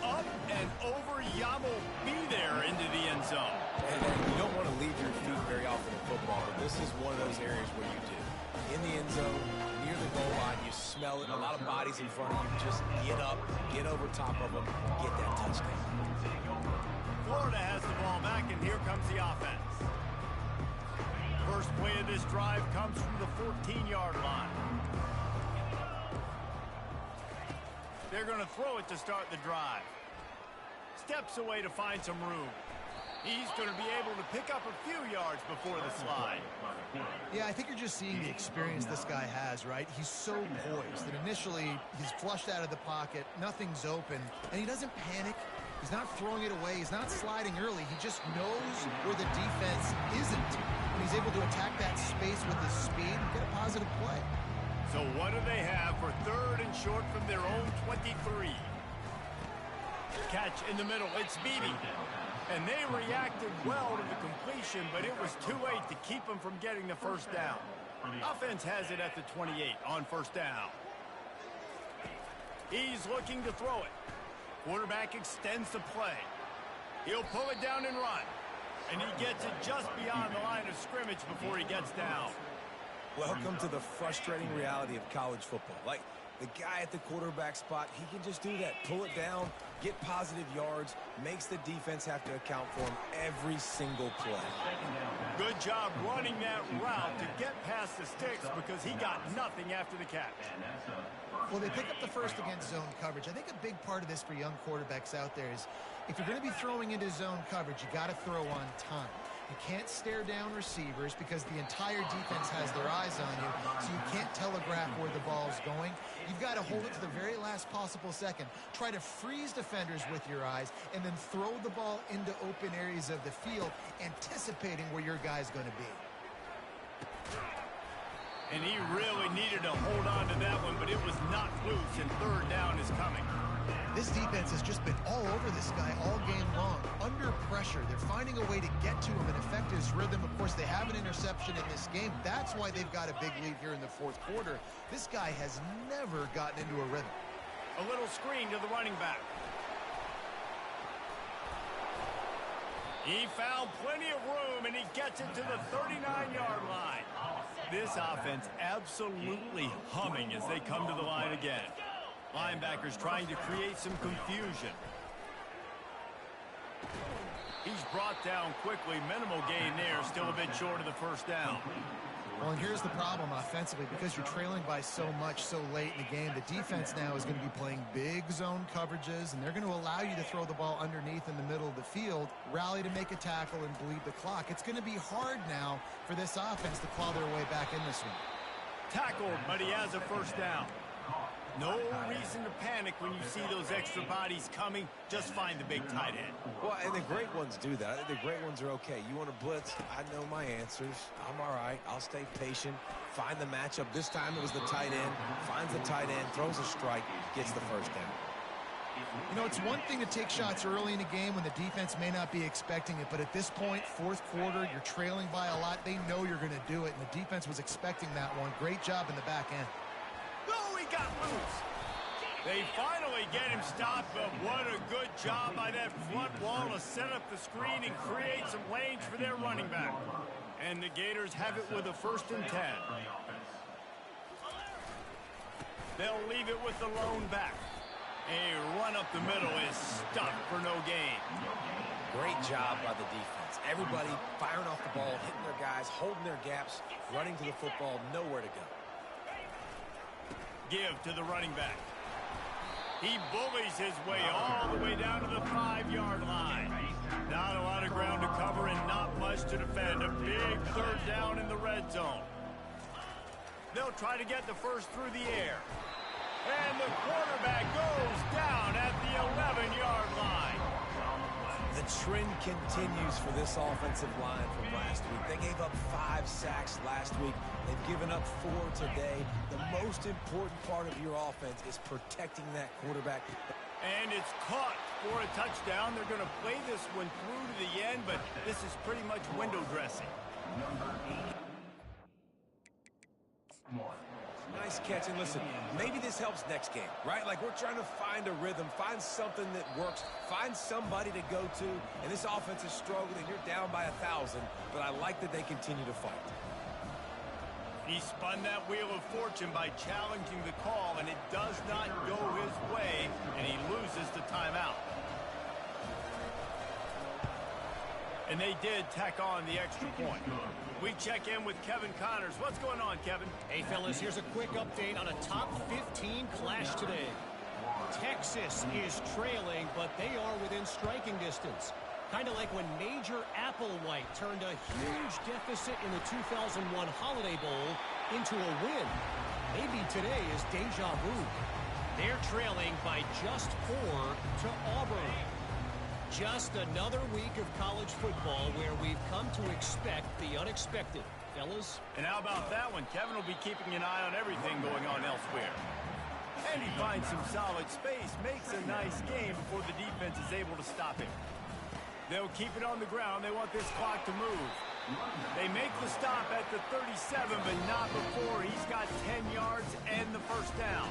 Up and over, Yamo be there into the end zone. And you don't want to leave your feet very often in football, but this is one of those areas where you do. In the end zone, near the goal line, you smell it. A lot of bodies in front of you. Just get up, get over top of them, get that touchdown. Florida has the ball back, and here comes the offense. First play of this drive comes from the 14-yard line. They're going to throw it to start the drive. Steps away to find some room. He's going to be able to pick up a few yards before the slide. Yeah, I think you're just seeing the experience this guy has, right? He's so poised that initially he's flushed out of the pocket, nothing's open, and he doesn't panic. He's not throwing it away. He's not sliding early. He just knows where the defense isn't. And he's able to attack that space with his speed and get a positive play. So what do they have for third and short from their own 23? Catch in the middle. It's Beebe. And they reacted well to the completion, but it was too late to keep them from getting the first down. Offense has it at the 28 on first down. He's looking to throw it. Quarterback extends the play. He'll pull it down and run. And he gets it just beyond the line of scrimmage before he gets down. Welcome to the frustrating reality of college football. Like, the guy at the quarterback spot, he can just do that. Pull it down, get positive yards, makes the defense have to account for him every single play. Good job running that route to get past the sticks because he got nothing after the catch. Well, they pick up the first against zone coverage. I think a big part of this for young quarterbacks out there is if you're going to be throwing into zone coverage, you got to throw on time. You can't stare down receivers because the entire defense has their eyes on you, so you can't telegraph where the ball's going. You've got to hold it to the very last possible second. Try to freeze defenders with your eyes, and then throw the ball into open areas of the field, anticipating where your guy's going to be. And he really needed to hold on to that one, but it was knocked loose, and third down is coming. This defense has just been all over this guy all game long. Under pressure, they're finding a way to get to him and affect his rhythm. Of course, they have an interception in this game. That's why they've got a big lead here in the fourth quarter. This guy has never gotten into a rhythm. A little screen to the running back. He found plenty of room, and he gets it to the 39-yard line. This offense absolutely humming as they come to the line again. Linebackers trying to create some confusion. He's brought down quickly. Minimal gain there. Still a bit short of the first down. Well, and here's the problem offensively. Because you're trailing by so much so late in the game, the defense now is going to be playing big zone coverages, and they're going to allow you to throw the ball underneath in the middle of the field, rally to make a tackle, and bleed the clock. It's going to be hard now for this offense to claw their way back in this one. Tackled, but he has a first down. No reason to panic when you see those extra bodies coming. Just find the big tight end. Well, and the great ones do that. I think the great ones are okay. You want to blitz? I know my answers. I'm all right. I'll stay patient. Find the matchup. This time it was the tight end. Finds the tight end, throws a strike, gets the first down. You know, it's one thing to take shots early in a game when the defense may not be expecting it, but at this point, fourth quarter, you're trailing by a lot. They know you're going to do it, and the defense was expecting that one. Great job in the back end. Oh, he got loose. They finally get him stopped, but what a good job by that front wall to set up the screen and create some lanes for their running back. And the Gators have it with a 1st and 10. They'll leave it with the lone back. A run up the middle is stuffed for no gain. Great job by the defense. Everybody firing off the ball, hitting their guys, holding their gaps, running to the football, nowhere to go. Give to the running back. He bullies his way all the way down to the 5-yard line. Not a lot of ground to cover and not much to defend. A big third down in the red zone. They'll try to get the first through the air. And the quarterback goes down at the 11-yard line. The trend continues for this offensive line from last week. They gave up 5 sacks last week. They've given up 4 today. The most important part of your offense is protecting that quarterback. And it's caught for a touchdown. They're going to play this one through to the end, but this is pretty much window dressing. Nice catch, and listen, maybe this helps next game, right? Like, we're trying to find a rhythm, find something that works, find somebody to go to, and this offense is struggling. You're down by 1,000, but I like that they continue to fight. He spun that wheel of fortune by challenging the call, and it does not go his way, and he loses the timeout. And they did tack on the extra point. We check in with Kevin Connors. What's going on, Kevin? Hey, fellas, here's a quick update on a top 15 clash today. Texas is trailing, but they are within striking distance. Kind of like when Major Applewhite turned a huge deficit in the 2001 Holiday Bowl into a win. Maybe today is deja vu. They're trailing by just 4 to Auburn. Just another week of college football where we've come to expect the unexpected. Fellas? And how about that one? Kevin will be keeping an eye on everything going on elsewhere. And he finds some solid space, makes a nice game before the defense is able to stop him. They'll keep it on the ground. They want this clock to move. They make the stop at the 37, but not before he's got 10 yards and the first down.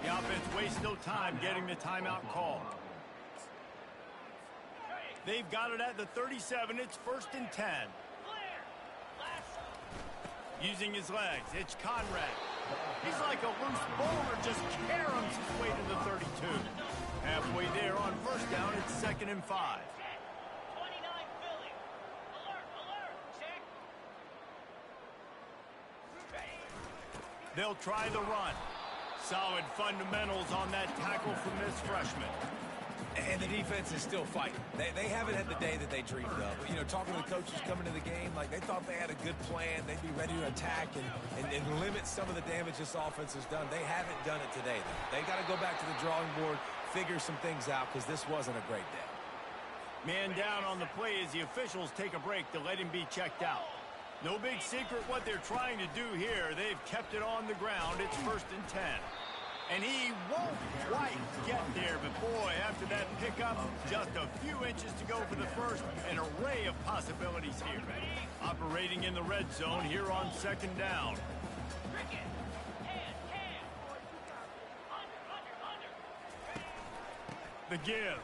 The offense wastes no time getting the timeout call. They've got it at the 37. It's 1st and 10. Using his legs, it's Conrad. He's like a loose bowler, just caroms his way to the 32. Halfway there on 1st down, it's 2nd and 5. They'll try the run. Solid fundamentals on that tackle from this freshman. And the defense is still fighting. They haven't had the day that they dreamed of. You know, talking to the coaches coming to the game, like they thought they had a good plan. They'd be ready to attack and limit some of the damage this offense has done. They haven't done it today, though. They got to go back to the drawing board, figure some things out, because this wasn't a great day. Man down on the play as the officials take a break to let him be checked out. No big secret what they're trying to do here. They've kept it on the ground. It's 1st and 10. And he won't quite get there, but boy, after that pickup, just a few inches to go for the first. An array of possibilities here. Operating in the red zone here on 2nd down. The give.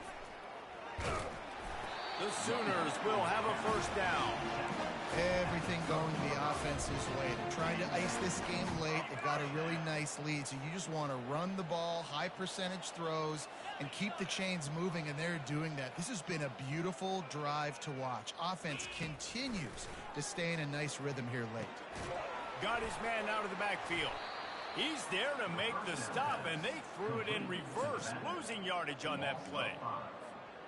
The Sooners will have a 1st down. Everything going the offense's way. They're trying to ice this game late. They've got a really nice lead, so you just want to run the ball, high percentage throws, and keep the chains moving, and they're doing that. This has been a beautiful drive to watch. Offense continues to stay in a nice rhythm here late. Got his man out of the backfield. He's there to make the stop, and they threw it in reverse, losing yardage on that play.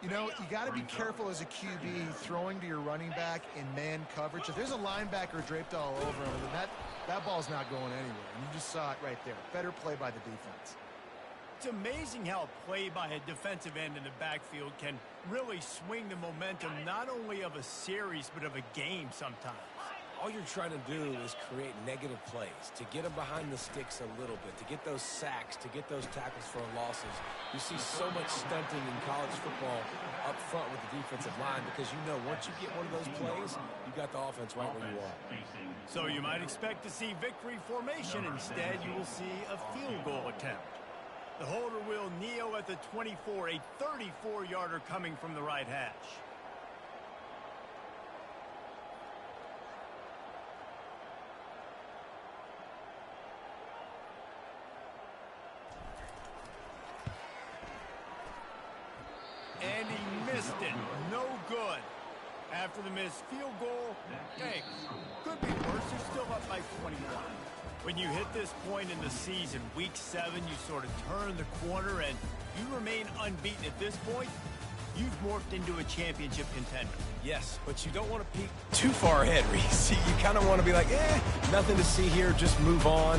You know, you got to be careful as a QB throwing to your running back in man coverage. If there's a linebacker draped all over him, then that ball's not going anywhere. And you just saw it right there. Better play by the defense. It's amazing how play by a defensive end in the backfield can really swing the momentum not only of a series but of a game sometimes. All you're trying to do is create negative plays, to get them behind the sticks a little bit, to get those sacks, to get those tackles for losses. You see so much stunting in college football up front with the defensive line because you know once you get one of those plays, you got the offense right where you are. So you might expect to see victory formation. Instead, you will see a field goal attempt. The holder will kneel at the 24, a 34-yarder coming from the right hash. And he missed it. No good. After the missed field goal, hey, could be worse. They're still up by 21. When you hit this point in the season, week 7, you sort of turn the corner and you remain unbeaten at this point. you've morphed into a championship contender. Yes, but you don't want to peek too far ahead, Reese. You kind of want to be like, nothing to see here, just move on.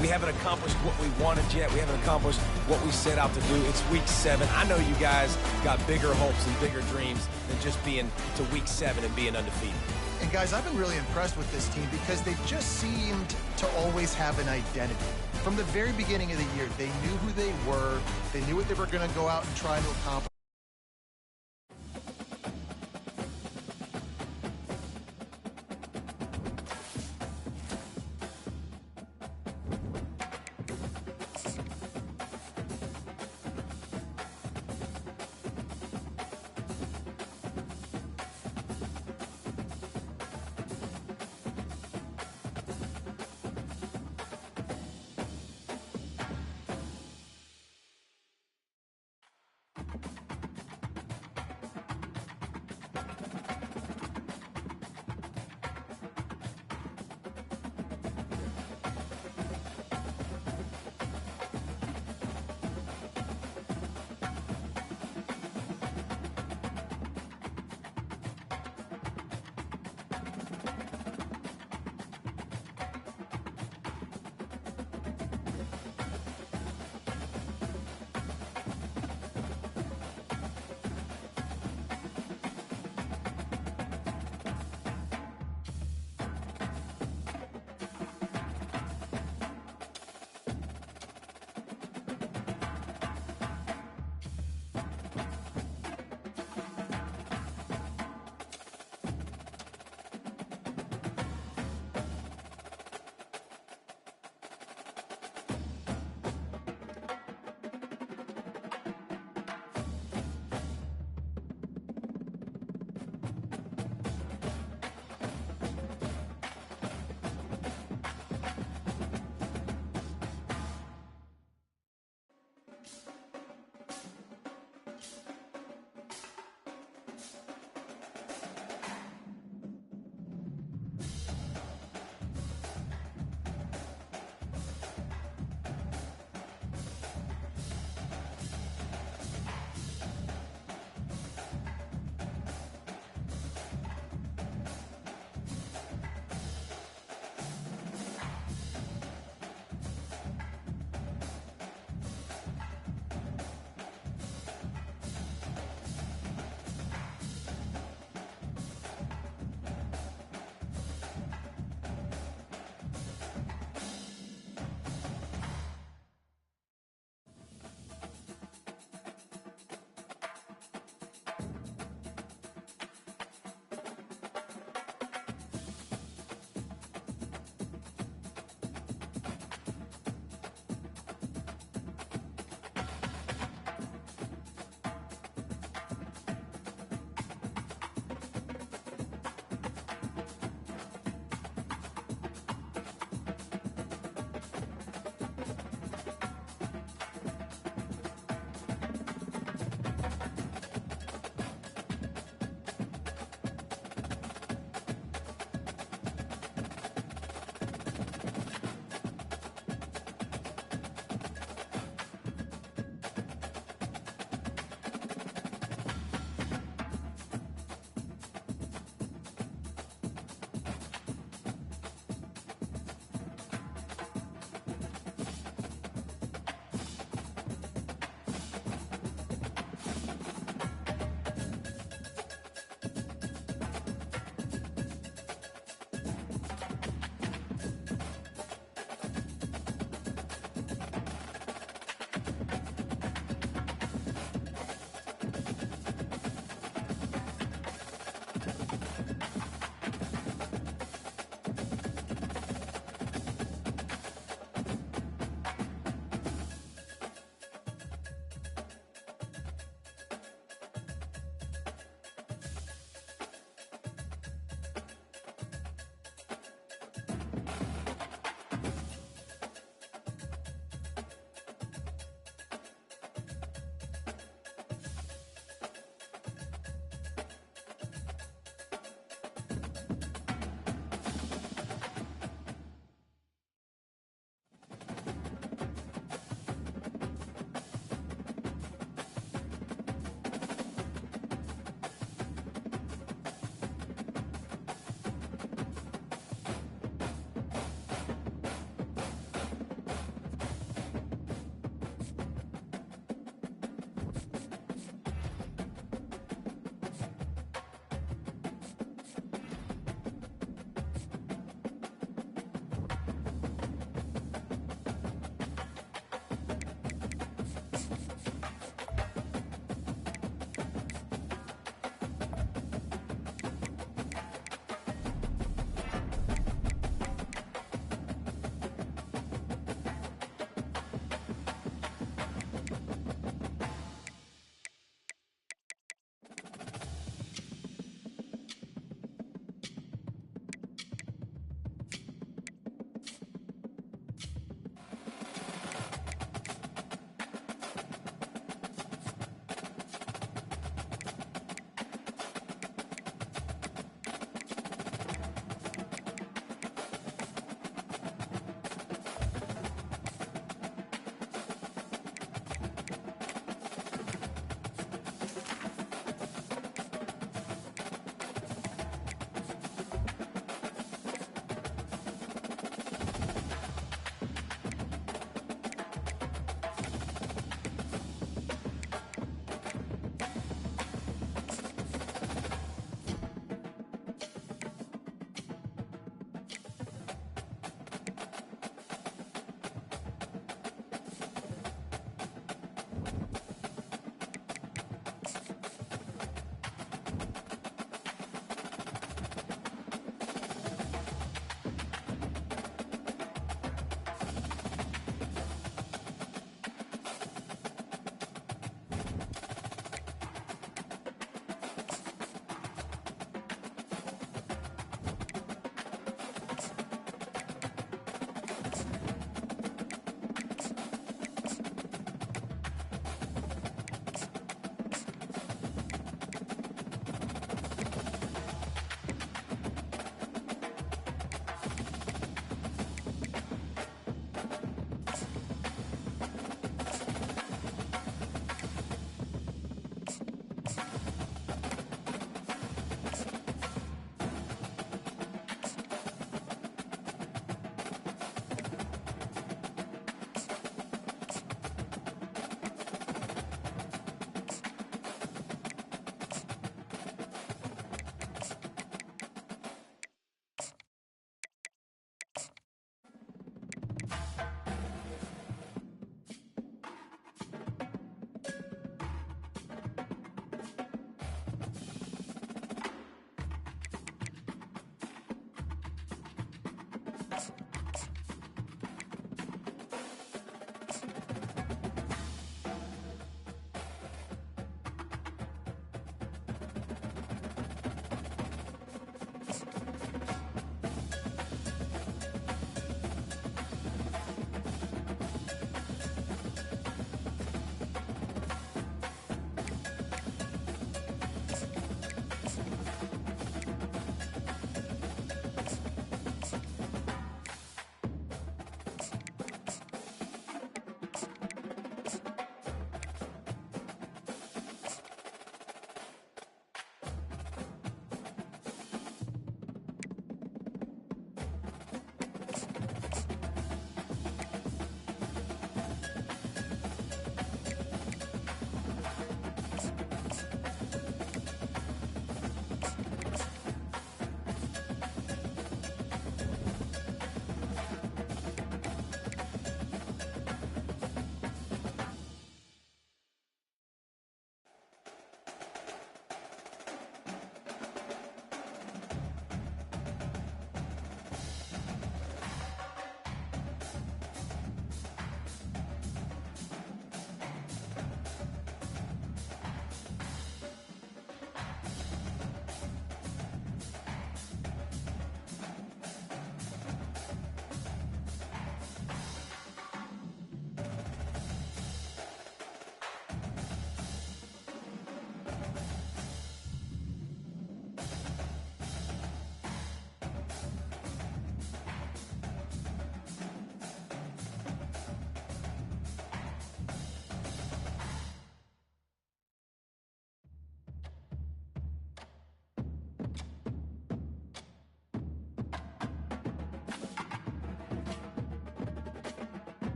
We haven't accomplished what we wanted yet. We haven't accomplished what we set out to do. It's week 7. I know you guys got bigger hopes and bigger dreams than just being to week 7 and being undefeated. And guys, I've been really impressed with this team because they've just seemed to always have an identity. From the very beginning of the year, they knew who they were. They knew what they were going to go out and try to accomplish.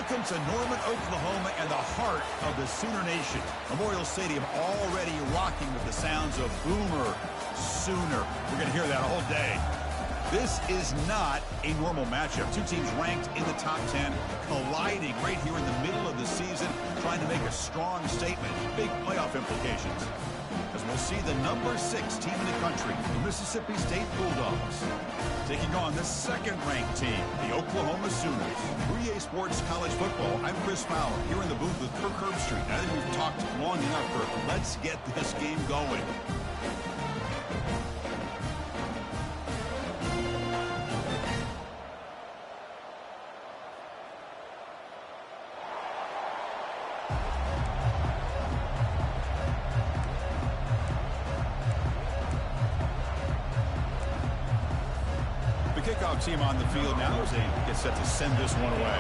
Welcome to Norman, Oklahoma, and the heart of the Sooner Nation. Memorial Stadium already rocking with the sounds of Boomer Sooner. We're going to hear that all day. This is not a normal matchup. Two teams ranked in the top 10, colliding right here in the middle of the season, trying to make a strong statement. Big playoff implications. As we'll see the number 6 team in the country, the Mississippi State Bulldogs, taking on the second-ranked team, the Oklahoma Sooners. 3A Sports College Football. I'm Chris Fowler, here in the booth with Kirk Herbstreit. I think we've talked long enough, Kirk. Let's get this game going. Kickoff team on the field now as they get set to send this one away.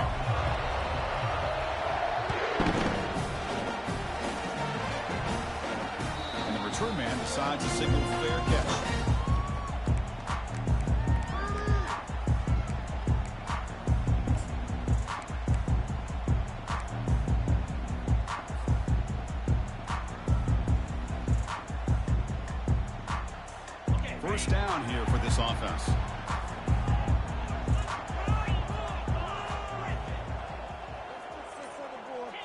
And the return man decides to signal fair catch. First down here for this offense.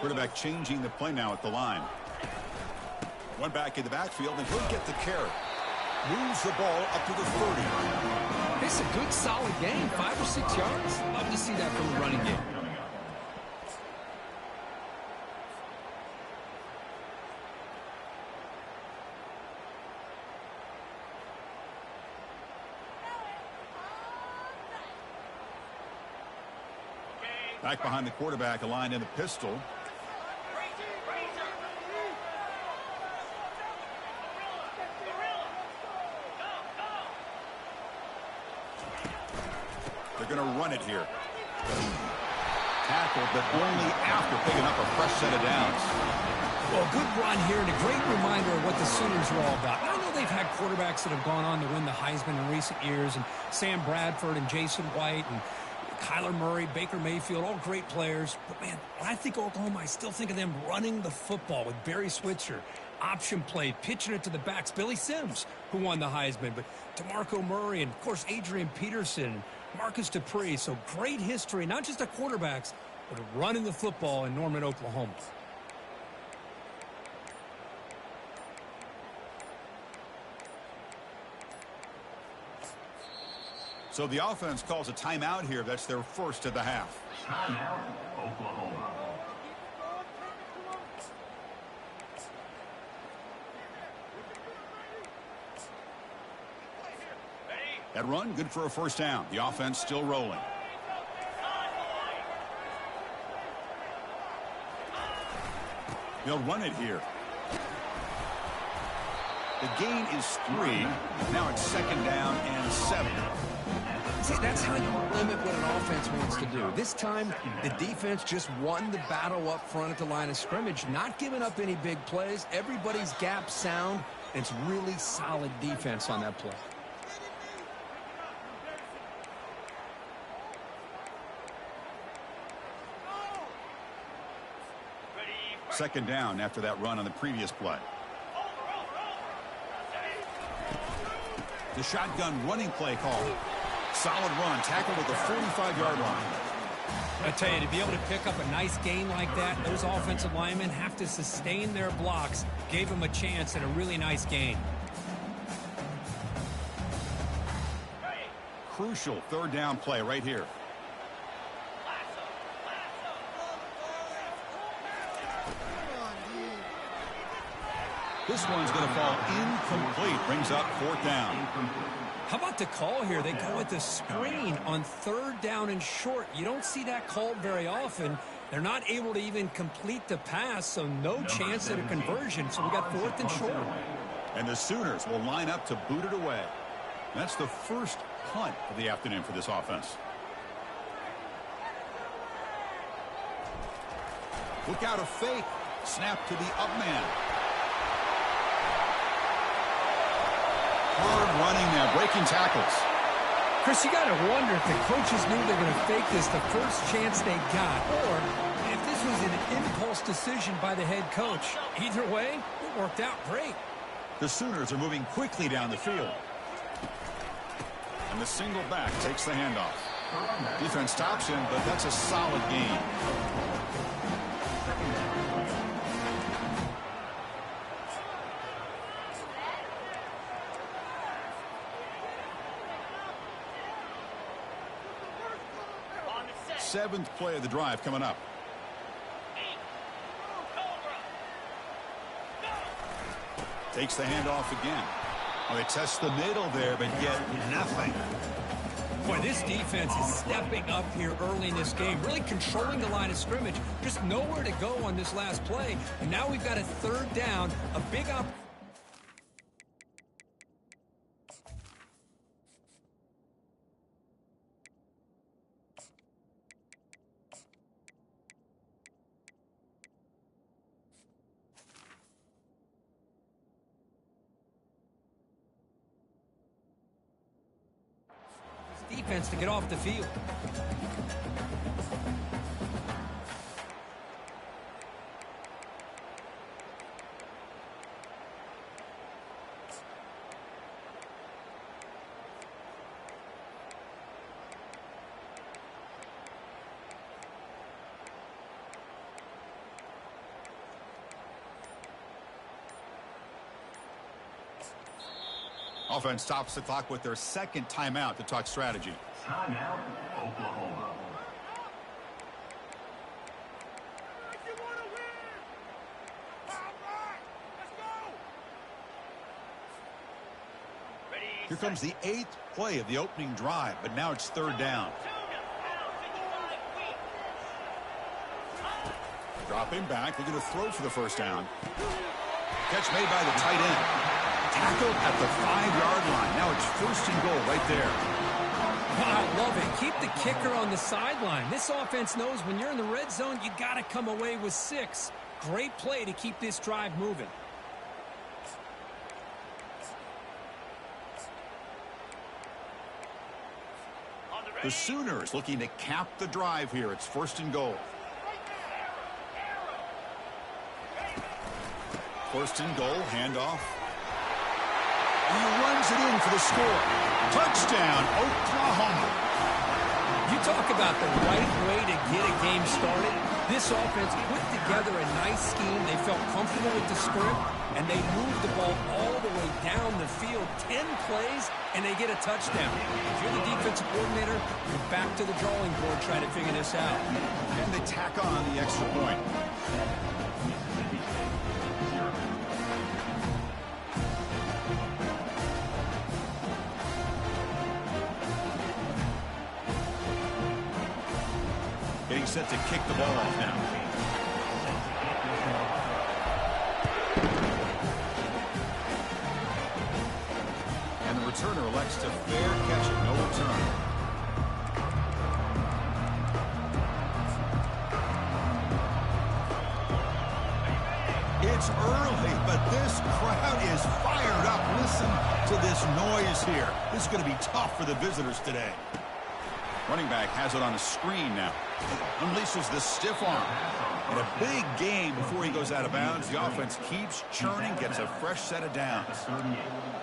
Quarterback changing the play now at the line. One back in the backfield, and he'll get the carry. Moves the ball up to the 30. It's a good, solid game. 5 or 6 yards. Love to see that from the running game. Back behind the quarterback, aligned in the pistol. They're going to run it here. Tackled, but only after picking up a fresh set of downs. Well, good run here and a great reminder of what the Sooners are all about. I know they've had quarterbacks that have gone on to win the Heisman in recent years, and Sam Bradford and Jason White and Kyler Murray, Baker Mayfield, all great players. But, man, when I think Oklahoma, I still think of them running the football with Barry Switzer, option play, pitching it to the backs. Billy Sims, who won the Heisman, but DeMarco Murray and, of course, Adrian Peterson, Marcus Dupree. So great history, not just of quarterbacks, but of running the football in Norman, Oklahoma. So the offense calls a timeout here. That's their first of the half. Timeout, Oklahoma. That run, good for a first down. The offense still rolling. They'll run it here. The gain is 3. Now it's second down and 7. See, that's how you limit what an offense wants to do. This time, the defense just won the battle up front at the line of scrimmage, not giving up any big plays. Everybody's gap sound. It's really solid defense on that play. Second down after that run on the previous play. The shotgun running play call. Solid run, tackled at the 45-yard line. I tell you, to be able to pick up a nice gain like that, those offensive linemen have to sustain their blocks. Gave them a chance at a really nice gain. Crucial third down play right here. This one's going to fall incomplete. Brings up fourth down. How about the call here? They go with the screen on third down and short. You don't see that called very often. They're not able to even complete the pass, so no chance at a conversion. So we got fourth and short. And the Sooners will line up to boot it away. That's the first punt of the afternoon for this offense. Look out, a fake. Snap to the up man. Hard running now, breaking tackles. Chris, you got to wonder if the coaches knew they're going to fake this the first chance they got, or if this was an impulse decision by the head coach. Either way, it worked out great. The Sooners are moving quickly down the field. And the single back takes the handoff. Defense stops him, but that's a solid gain. Seventh play of the drive coming up. Takes the handoff again. Well, they test the middle there, but yet nothing. Boy, this defense is stepping up here early in this game, really controlling the line of scrimmage. Just nowhere to go on this last play. And now we've got a third down, a big opportunity. Defense to get off the field. Offense stops the clock with their second timeout to talk strategy. Timeout, Oklahoma. Here comes the 8th play of the opening drive, but now it's third down. Dropping back, looking to throw for the first down. Catch made by the tight end. Tackled at the 5-yard line. Now it's first and goal right there. I love it. Keep the kicker on the sideline. This offense knows when you're in the red zone, you got to come away with 6. Great play to keep this drive moving. The Sooners looking to cap the drive here. It's first and goal. First and goal, handoff. He runs it in for the score. Touchdown, Oklahoma. You talk about the right way to get a game started. This offense put together a nice scheme. They felt comfortable with the script, and they moved the ball all the way down the field. 10 plays, and they get a touchdown. If you're the defensive coordinator, you're back to the drawing board trying to figure this out. And they tack on the extra point. Getting set to kick the ball off now. And the returner elects to fair catch it, no return. It's early, but this crowd is fired up. Listen to this noise here. This is going to be tough for the visitors today. Running back has it on a screen now. Unleashes the stiff arm. And a big game before he goes out of bounds. The offense keeps churning, gets a fresh set of downs.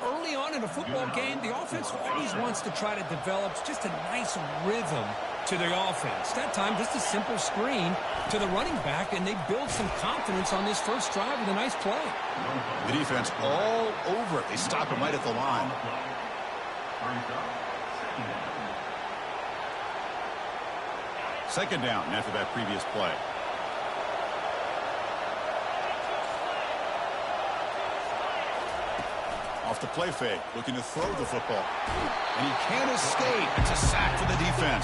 Early on in a football game, the offense always wants to try to develop just a nice rhythm to their offense. That time, just a simple screen to the running back, and they build some confidence on this first drive with a nice play. The defense all over it. They stop him right at the line. Second down after that previous play. Off the play fake, looking to throw the football. And he can't escape. It's a sack for the defense.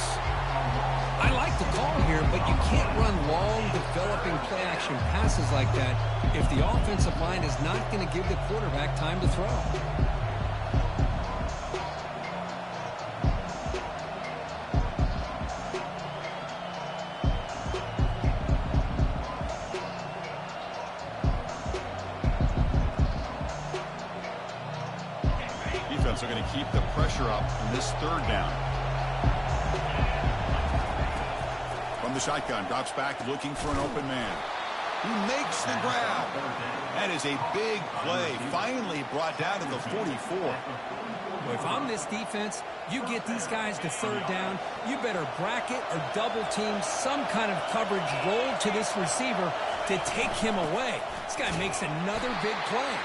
I like the call here, but you can't run long, developing play-action passes like that if the offensive line is not going to give the quarterback time to throw. Defense are going to keep the pressure up in this third down. From the shotgun, drops back looking for an open man. He makes the grab. That is a big play. Finally brought down to the 44. Well, if I'm this defense, you get these guys to third down, you better bracket or double team some kind of coverage roll to this receiver to take him away. This guy makes another big play.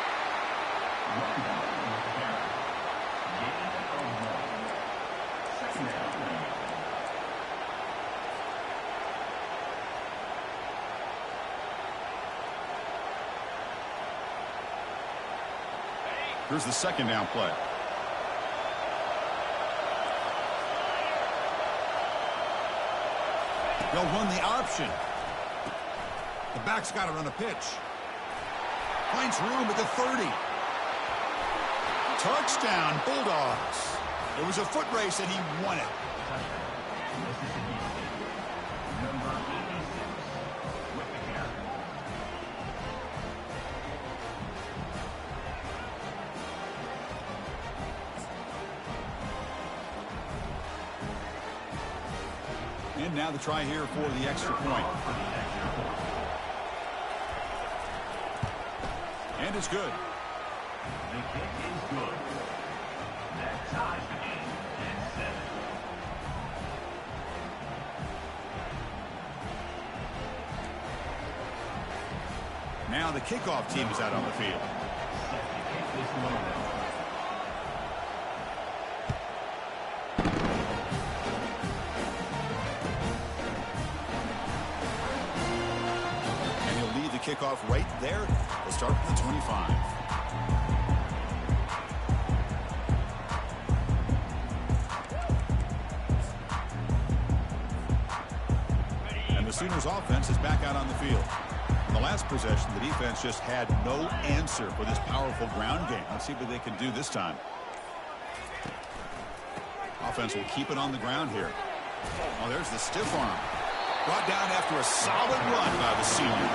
Here's the second down play. They'll run the option. The back's got to run a pitch. Finds room at the 30. Touchdown, Bulldogs. It was a foot race and he won it. And now the try here for the extra point. And it's good. The kick is good. That ties the game at 7. Now the kickoff team is out on the field. And he'll lead the kickoff right there. We'll start with the 25. And the Sooners offense is back out on the field. In the last possession, the defense just had no answer for this powerful ground game. Let's see what they can do this time. Offense will keep it on the ground here. Oh, there's the stiff arm. Brought down after a solid run by the senior.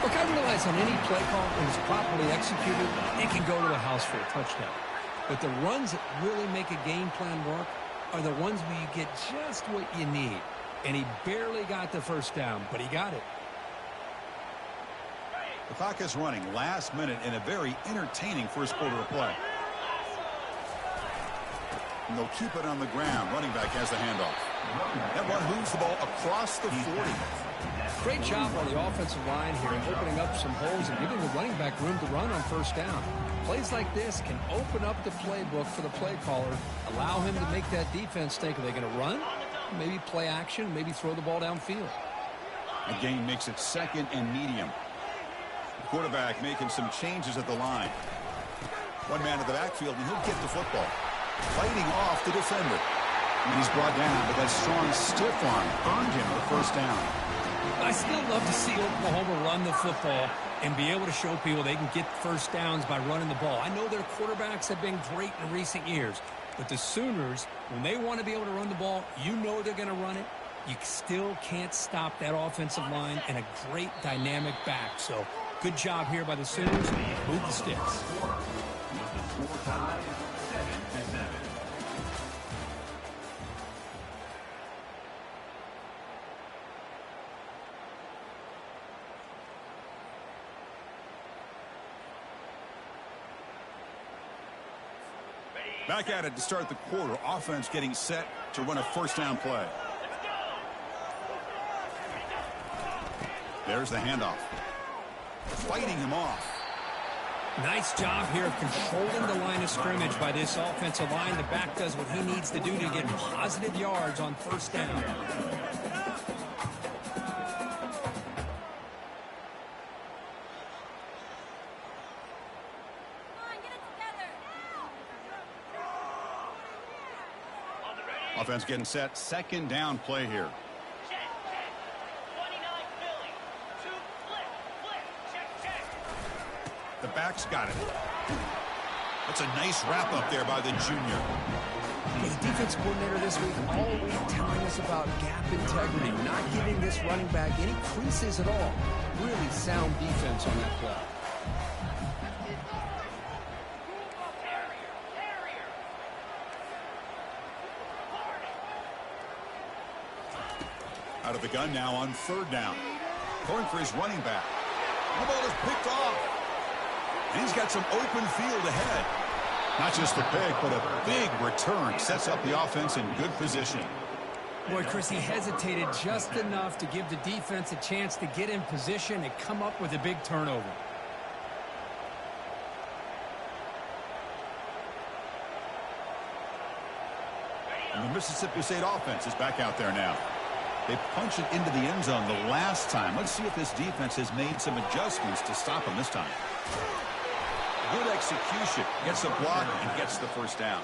Look, I realize on any play call, when it's properly executed, it can go to the house for a touchdown. But the runs that really make a game plan work are the ones where you get just what you need. And he barely got the first down, but he got it. The clock is running last minute in a very entertaining first quarter of play. And they'll keep it on the ground. Running back has the handoff. That one moves the ball across the 40. Great job on the offensive line here, opening up some holes and giving the running back room to run on first down. Plays like this can open up the playbook for the play caller, allow him to make that defense think, are they going to run? Maybe play action, maybe throw the ball downfield. The game makes it second and medium. The quarterback making some changes at the line. One man in the backfield, and he'll get the football. Fighting off the defender. And he's brought down, but that strong stiff arm earned him the first down. I still love to see Oklahoma run the football and be able to show people they can get first downs by running the ball. I know their quarterbacks have been great in recent years, but the Sooners, when they want to be able to run the ball, you know they're going to run it. You still can't stop that offensive line and a great dynamic back. So good job here by the Sooners. Move the sticks. Back at it to start the quarter. Offense getting set to run a first down play. There's the handoff. Fighting him off. Nice job here of controlling the line of scrimmage by this offensive line. The back does what he needs to do to get positive yards on first down. Offense getting set. Second down play here. The back's got it. That's a nice wrap up there by the junior. The defense coordinator this week all week telling us about gap integrity, not giving this running back any creases at all. Really sound defense on that play. Out of the gun now on 3rd down. Going for his running back. The ball is picked off. And he's got some open field ahead. Not just a pick, but a big return. Sets up the offense in good position. Boy, Chris, he hesitated just enough to give the defense a chance to get in position and come up with a big turnover. And the Mississippi State offense is back out there now. They punch it into the end zone the last time. Let's see if this defense has made some adjustments to stop them this time. Good execution. Gets a block and gets the first down.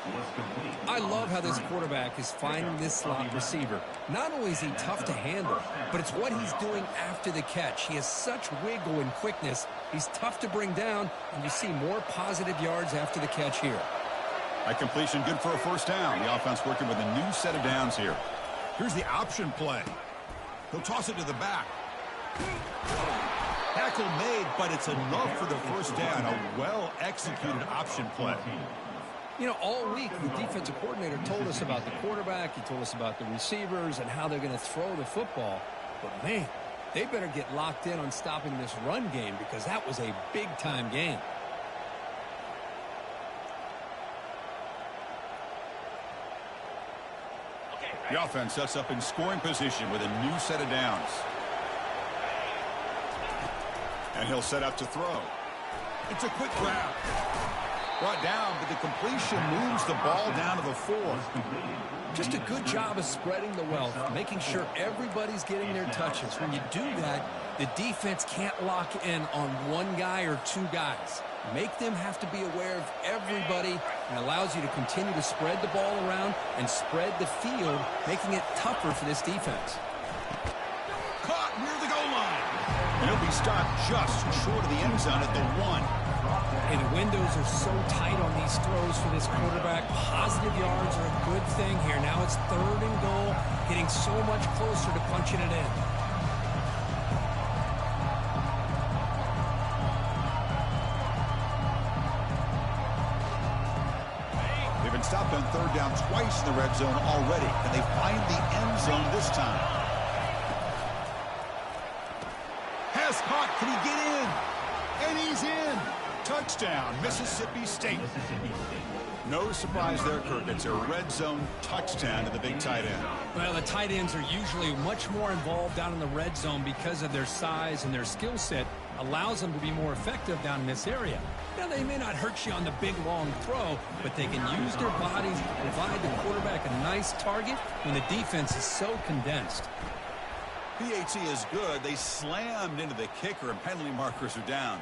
I love how this quarterback is finding this slot receiver. Not only is he tough to handle, but it's what he's doing after the catch. He has such wiggle and quickness. He's tough to bring down, and you see more positive yards after the catch here. That completion good for a first down. The offense working with a new set of downs here. Here's the option play. He'll toss it to the back. Tackle made, but it's enough for the first down. A well-executed option play. You know, all week the defensive coordinator told us about the quarterback. He told us about the receivers and how they're going to throw the football. But, man, they better get locked in on stopping this run game because that was a big-time game. The offense sets up in scoring position with a new set of downs. And he'll set up to throw. It's a quick grab. Brought down, but the completion moves the ball down to the 4. Just a good job of spreading the wealth, making sure everybody's getting their touches. When you do that, the defense can't lock in on one guy or two guys. Make them have to be aware of everybody, and allows you to continue to spread the ball around and spread the field, making it tougher for this defense. Caught near the goal line. And he'll be stopped just short of the end zone at the 1. And the windows are so tight on these throws for this quarterback. Positive yards are a good thing here. Now it's 3rd and goal, getting so much closer to punching it in. They've been stopped on 3rd down twice in the red zone already. And they find the end zone this time. Has caught. Can he get in? And he's in. Touchdown, Mississippi State. No surprise there, Kirk. It's a red zone touchdown to the big tight end. Well, the tight ends are usually much more involved down in the red zone because of their size, and their skill set allows them to be more effective down in this area. Now, they may not hurt you on the big, long throw, but they can use their bodies to provide the quarterback a nice target when the defense is so condensed. PAT is good. They slammed into the kicker, and penalty markers are down.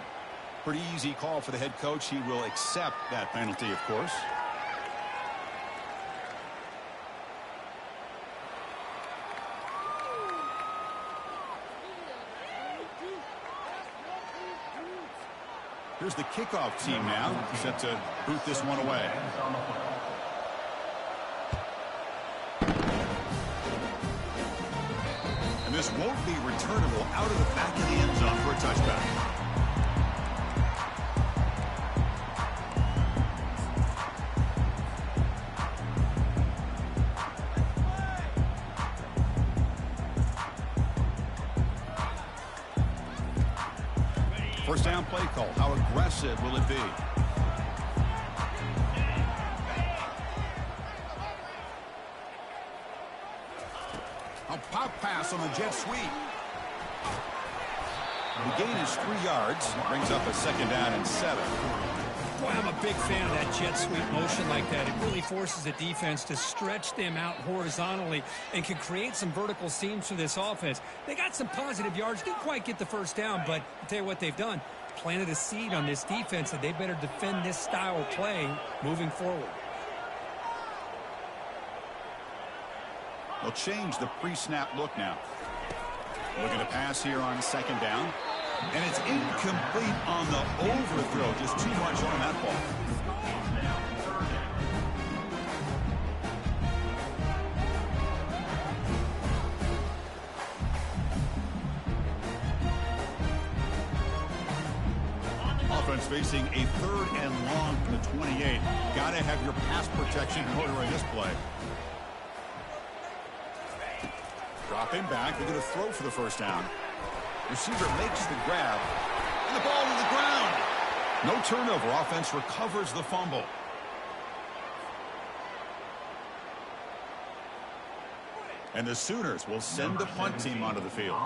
Pretty easy call for the head coach. He will accept that penalty, of course. Here's the kickoff team now, set to boot this one away. And this won't be returnable out of the back of the end zone for a touchback. First down play call. How aggressive will it be? A pop pass on the jet sweep. The gain is 3 yards. Brings up a 2nd down and 7. Boy, I'm a big fan of that jet sweep motion like that. It really forces the defense to stretch them out horizontally and can create some vertical seams for this offense. They got some positive yards. Didn't quite get the first down, but I'll tell you what they've done. Planted a seed on this defense, and they better defend this style of play moving forward. They'll change the pre-snap look now. Looking to pass here on 2nd down. And it's incomplete on the overthrow. Just too much on that ball. Offense facing a 3rd and long from the 28. Got to have your pass protection in order in this play. Dropping back. They're going to throw for the first down. Receiver makes the grab. And the ball to the ground. No turnover. Offense recovers the fumble. And the Sooners will send the punt team onto the field.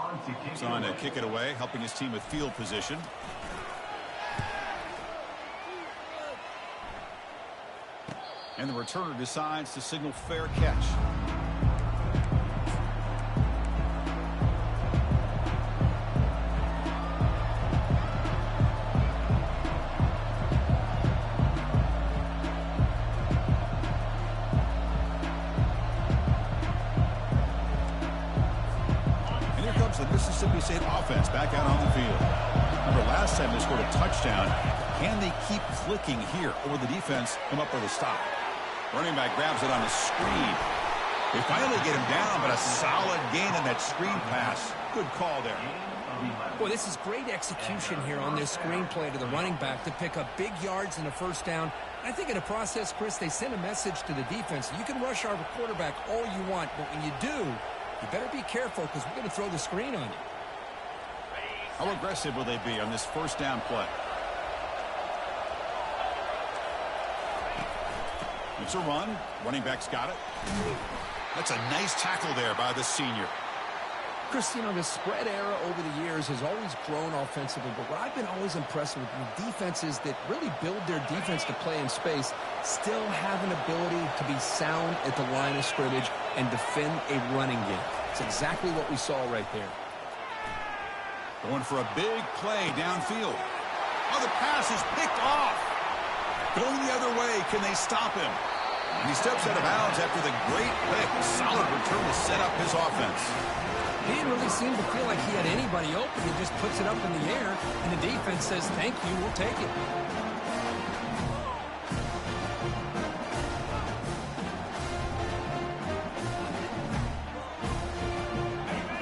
Son to kick it away, helping his team with field position. And the returner decides to signal fair catch. The Mississippi State offense back out on the field. Remember, last time they scored a touchdown. Can they keep clicking here, or will the defense come up with a stop? Running back grabs it on a screen. They finally get him down, but a solid gain in that screen pass. Good call there. Boy, this is great execution here on this screen play to the running back to pick up big yards and a first down. I think in the process, Chris, they send a message to the defense. You can rush our quarterback all you want, but when you do, you better be careful because we're going to throw the screen on you. How aggressive will they be on this first down play? It's a run. Running back's got it. That's a nice tackle there by the senior. Chris, you know, the spread era over the years has always grown offensively, but what I've been always impressed with defenses that really build their defense to play in space still have an ability to be sound at the line of scrimmage and defend a running game. It's exactly what we saw right there. Going for a big play downfield. Oh, the pass is picked off. Going the other way. Can they stop him? And he steps out of bounds after the great pick. Solid return to set up his offense. He didn't really seem to feel like he had anybody open. He just puts it up in the air, and the defense says, thank you, we'll take it.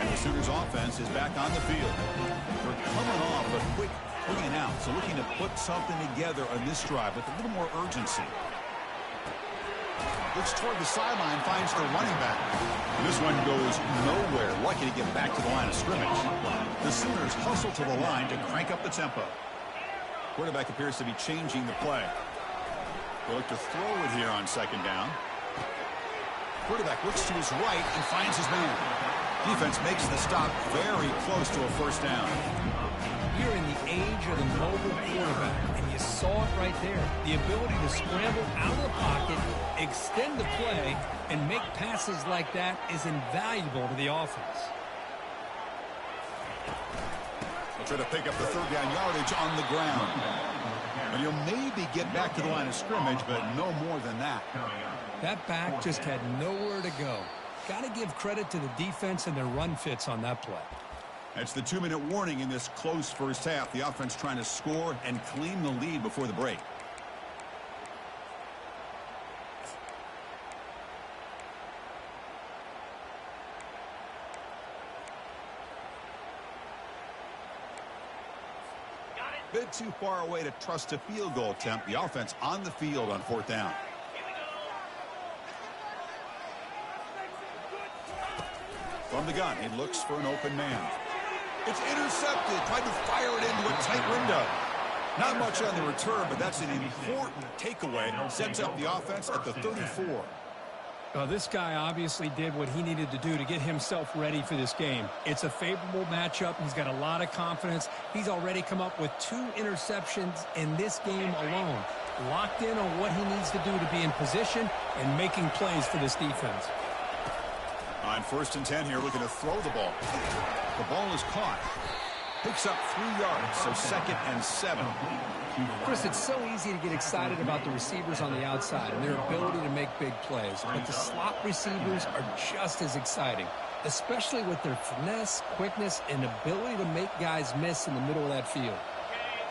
And the Sooners offense is back on the field. They're coming off a quick 3-and-out, so looking to put something together on this drive with a little more urgency. Looks toward the sideline, finds the running back. And this one goes nowhere. Lucky to get back to the line of scrimmage. The Sooners hustle to the line to crank up the tempo. Quarterback appears to be changing the play. They look to throw it here on second down. Quarterback looks to his right and finds his man. Defense makes the stop very close to a first down. You're in the age of the mobile quarterback, and you saw it right there. The ability to scramble out of the pocket, extend the play, and make passes like that is invaluable to the offense. They'll try to pick up the third down yardage on the ground. And you'll maybe get back to the line of scrimmage, but no more than that. That back just had nowhere to go. Got to give credit to the defense and their run fits on that play. That's the 2-minute warning in this close first half. The offense trying to score and claim the lead before the break. Bit too far away to trust a field goal attempt. The offense on the field on fourth down. From the gun, he looks for an open man. It's intercepted. Tried to fire it into a tight window. Not much on the return, but that's an important takeaway. Sets up the offense at the 34. This guy obviously did what he needed to do to get himself ready for this game. It's a favorable matchup. He's got a lot of confidence. He's already come up with 2 interceptions in this game alone. Locked in on what he needs to do to be in position and making plays for this defense. On 1st and 10 here, looking to throw the ball. The ball is caught. Picks up 3 yards, so 2nd and 7. Chris, it's so easy to get excited about the receivers on the outside and their ability to make big plays, but the slot receivers are just as exciting, especially with their finesse, quickness, and ability to make guys miss in the middle of that field.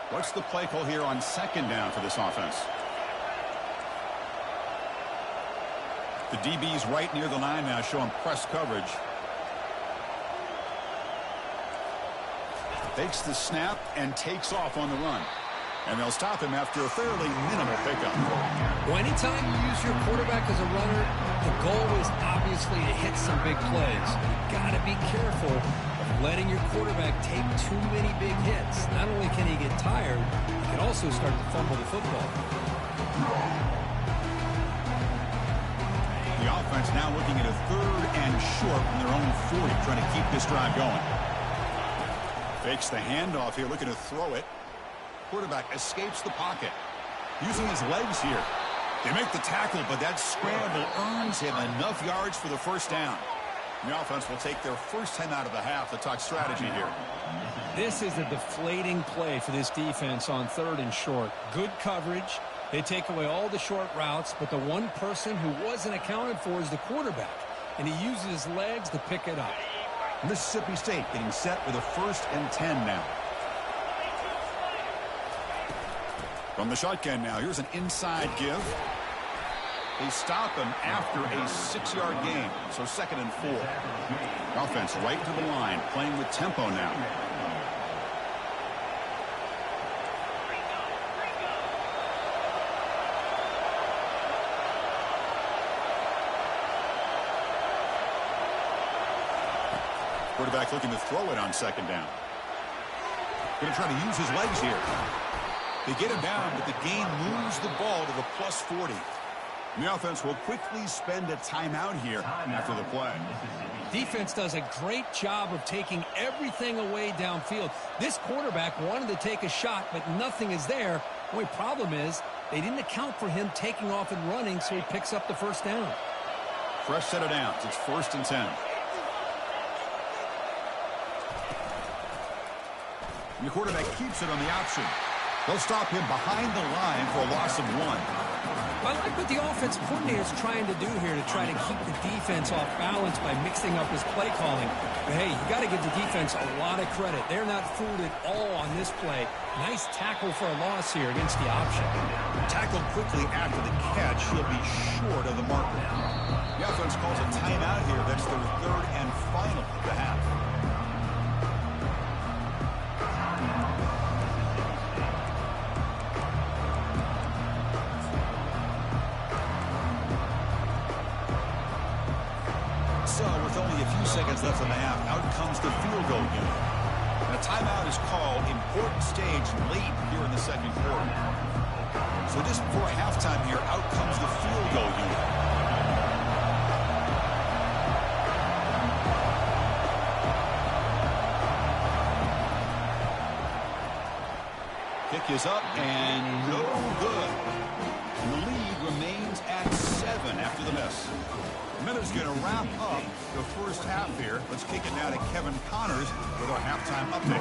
What's the play call here on 2nd down for this offense? The DB's right near the line now, showing press coverage. Takes the snap and takes off on the run. And they'll stop him after a fairly minimal pickup. Well, anytime you use your quarterback as a runner, the goal is obviously to hit some big plays. You've got to be careful of letting your quarterback take too many big hits. Not only can he get tired, he can also start to fumble the football. The offense now looking at a 3rd and short from their own 40, trying to keep this drive going. Fakes the handoff here, looking to throw it. Quarterback escapes the pocket, using his legs here. They make the tackle, but that scramble earns him enough yards for the first down. The offense will take their first 10 out of the half to talk strategy here. This is a deflating play for this defense on 3rd and short. Good coverage. They take away all the short routes, but the one person who wasn't accounted for is the quarterback, and he uses his legs to pick it up. Mississippi State getting set with a 1st and 10 now. From the shotgun now, here's an inside give. They stop him after a 6-yard gain, so 2nd and 4. Offense right to the line, playing with tempo now. Quarterback looking to throw it on 2nd down. Going to try to use his legs here. They get him down, but the gain moves the ball to the plus 40. And the offense will quickly spend a timeout here after the play. Defense does a great job of taking everything away downfield. This quarterback wanted to take a shot, but nothing is there. The only problem is they didn't account for him taking off and running, so he picks up the first down. Fresh set of downs. It's 1st and 10. And the quarterback keeps it on the option. They'll stop him behind the line for a loss of 1. I like what the offense coordinator is trying to do here to try to keep the defense off balance by mixing up his play calling. But hey, you got to give the defense a lot of credit. They're not fooled at all on this play. Nice tackle for a loss here against the option. Tackled quickly after the catch. He'll be short of the marker. The offense calls a timeout here. That's their 3rd and final of the half. So, with only a few seconds left in the half, out comes the field goal unit. And a timeout is called. Important stage late here in the 2nd quarter. So just before halftime here, out comes the field goal unit. Kick is up and no good. And the lead remains at 7 after the miss. Miller's going to wrap up the first half here. Let's kick it now to Kevin Connors with our halftime update.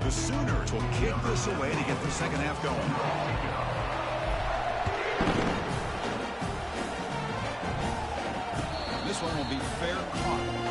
The Sooners will kick this away to get the second half going. This one will be fair caught.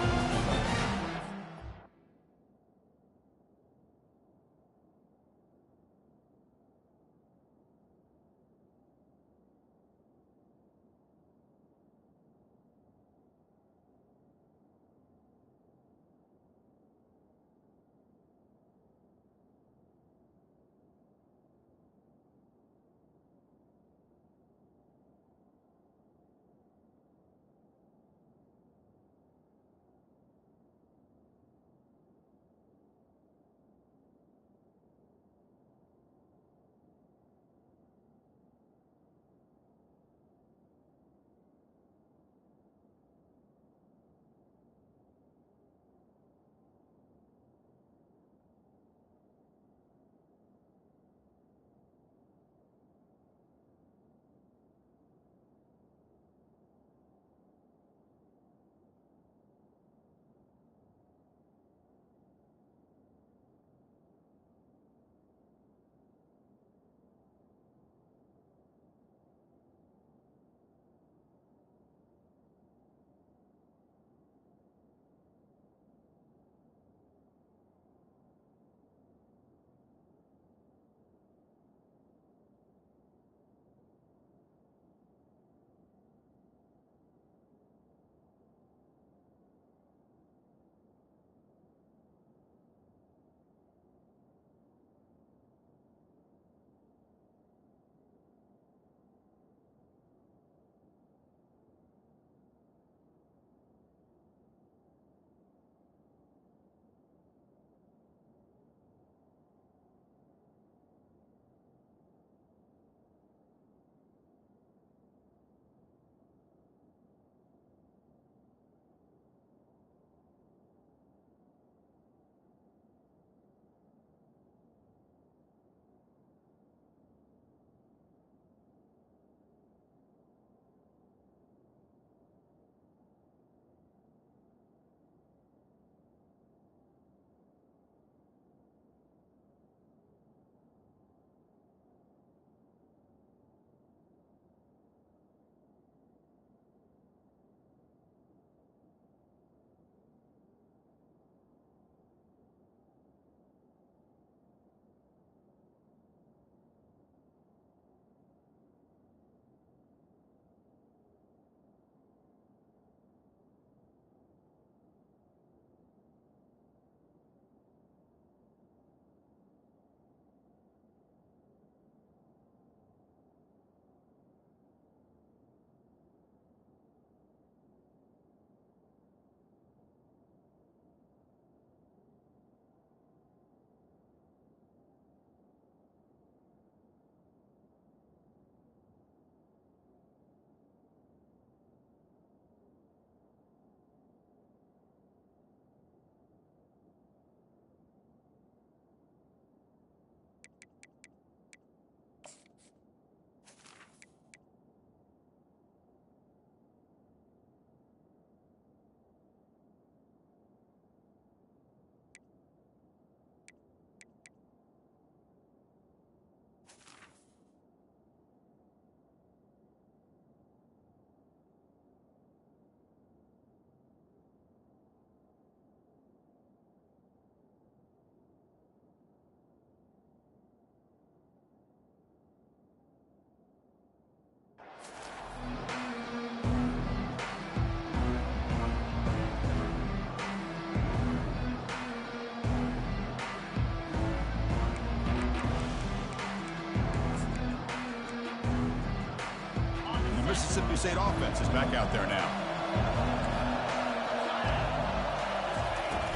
Mississippi State offense is back out there now.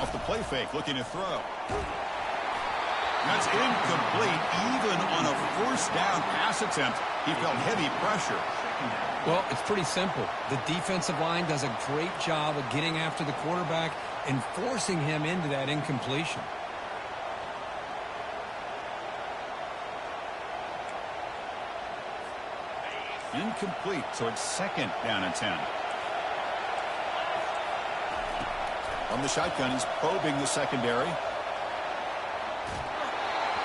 Off the play fake, looking to throw. That's incomplete. Even on a first down pass attempt, he felt heavy pressure. Well, it's pretty simple. The defensive line does a great job of getting after the quarterback and forcing him into that incompletion. Incomplete, so it's second down and 10. From the shotgun, he's probing the secondary.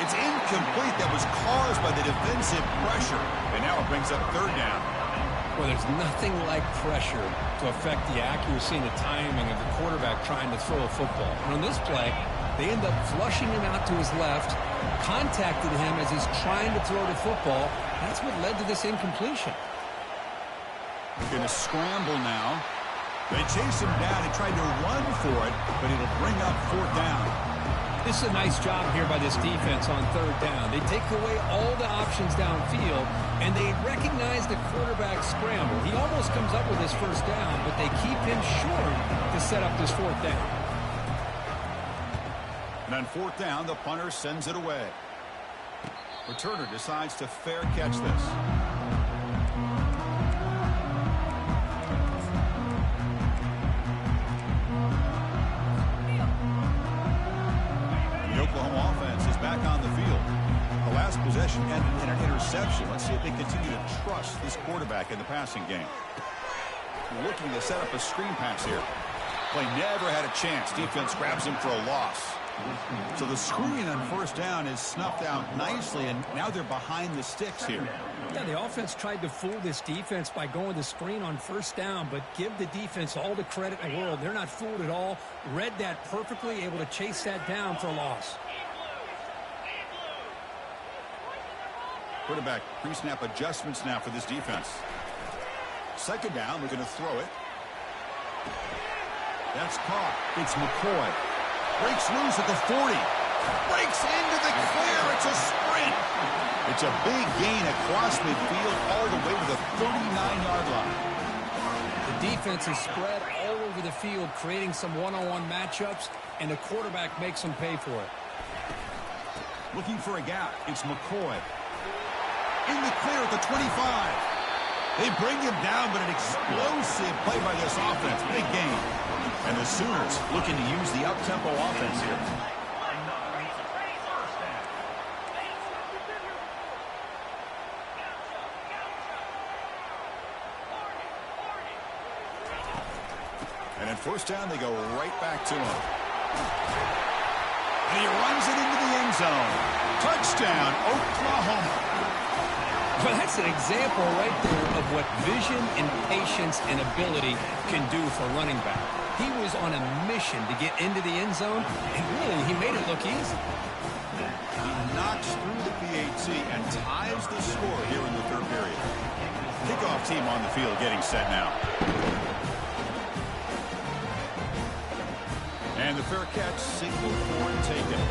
It's incomplete. That was caused by the defensive pressure. And now it brings up third down. Well, there's nothing like pressure to affect the accuracy and the timing of the quarterback trying to throw a football. And on this play, they end up flushing him out to his left, contacted him as he's trying to throw the football. That's what led to this incompletion. Going to scramble now. They chase him down. He tried to run for it, but it'll bring up fourth down. This is a nice job here by this defense on third down. They take away all the options downfield, and they recognize the quarterback scramble. He almost comes up with his first down, but they keep him short to set up this fourth down. And on fourth down, the punter sends it away. Returner decides to fair catch this. The Oklahoma offense is back on the field. The last possession ended in an interception. Let's see if they continue to trust this quarterback in the passing game. Looking to set up a screen pass here. Play never had a chance. Defense grabs him for a loss. So the screen on first down is snuffed out nicely, and now they're behind the sticks here. Yeah, the offense tried to fool this defense by going the screen on first down, but give the defense all the credit in the world. They're not fooled at all. Read that perfectly, able to chase that down for a loss. Quarterback pre-snap adjustments now for this defense. Second down, looking to throw it. That's caught. It's McCoy. Breaks loose at the 40. Breaks into the clear. It's a sprint. It's a big gain across midfield all the way to the 39-yard line. The defense is spread all over the field, creating some one-on-one matchups, and the quarterback makes them pay for it. Looking for a gap. It's McCoy. In the clear at the 25. They bring him down, but an explosive play by this offense. Big gain. And the Sooners looking to use the up-tempo offense here. And at first down, they go right back to him. And he runs it into the end zone. Touchdown, Oklahoma. Well, that's an example right there of what vision and patience and ability can do for running back. He was on a mission to get into the end zone, and really, he made it look easy. He knocks through the PAT and ties the score here in the third period. Kickoff team on the field getting set now. And the fair catch, single forward taken.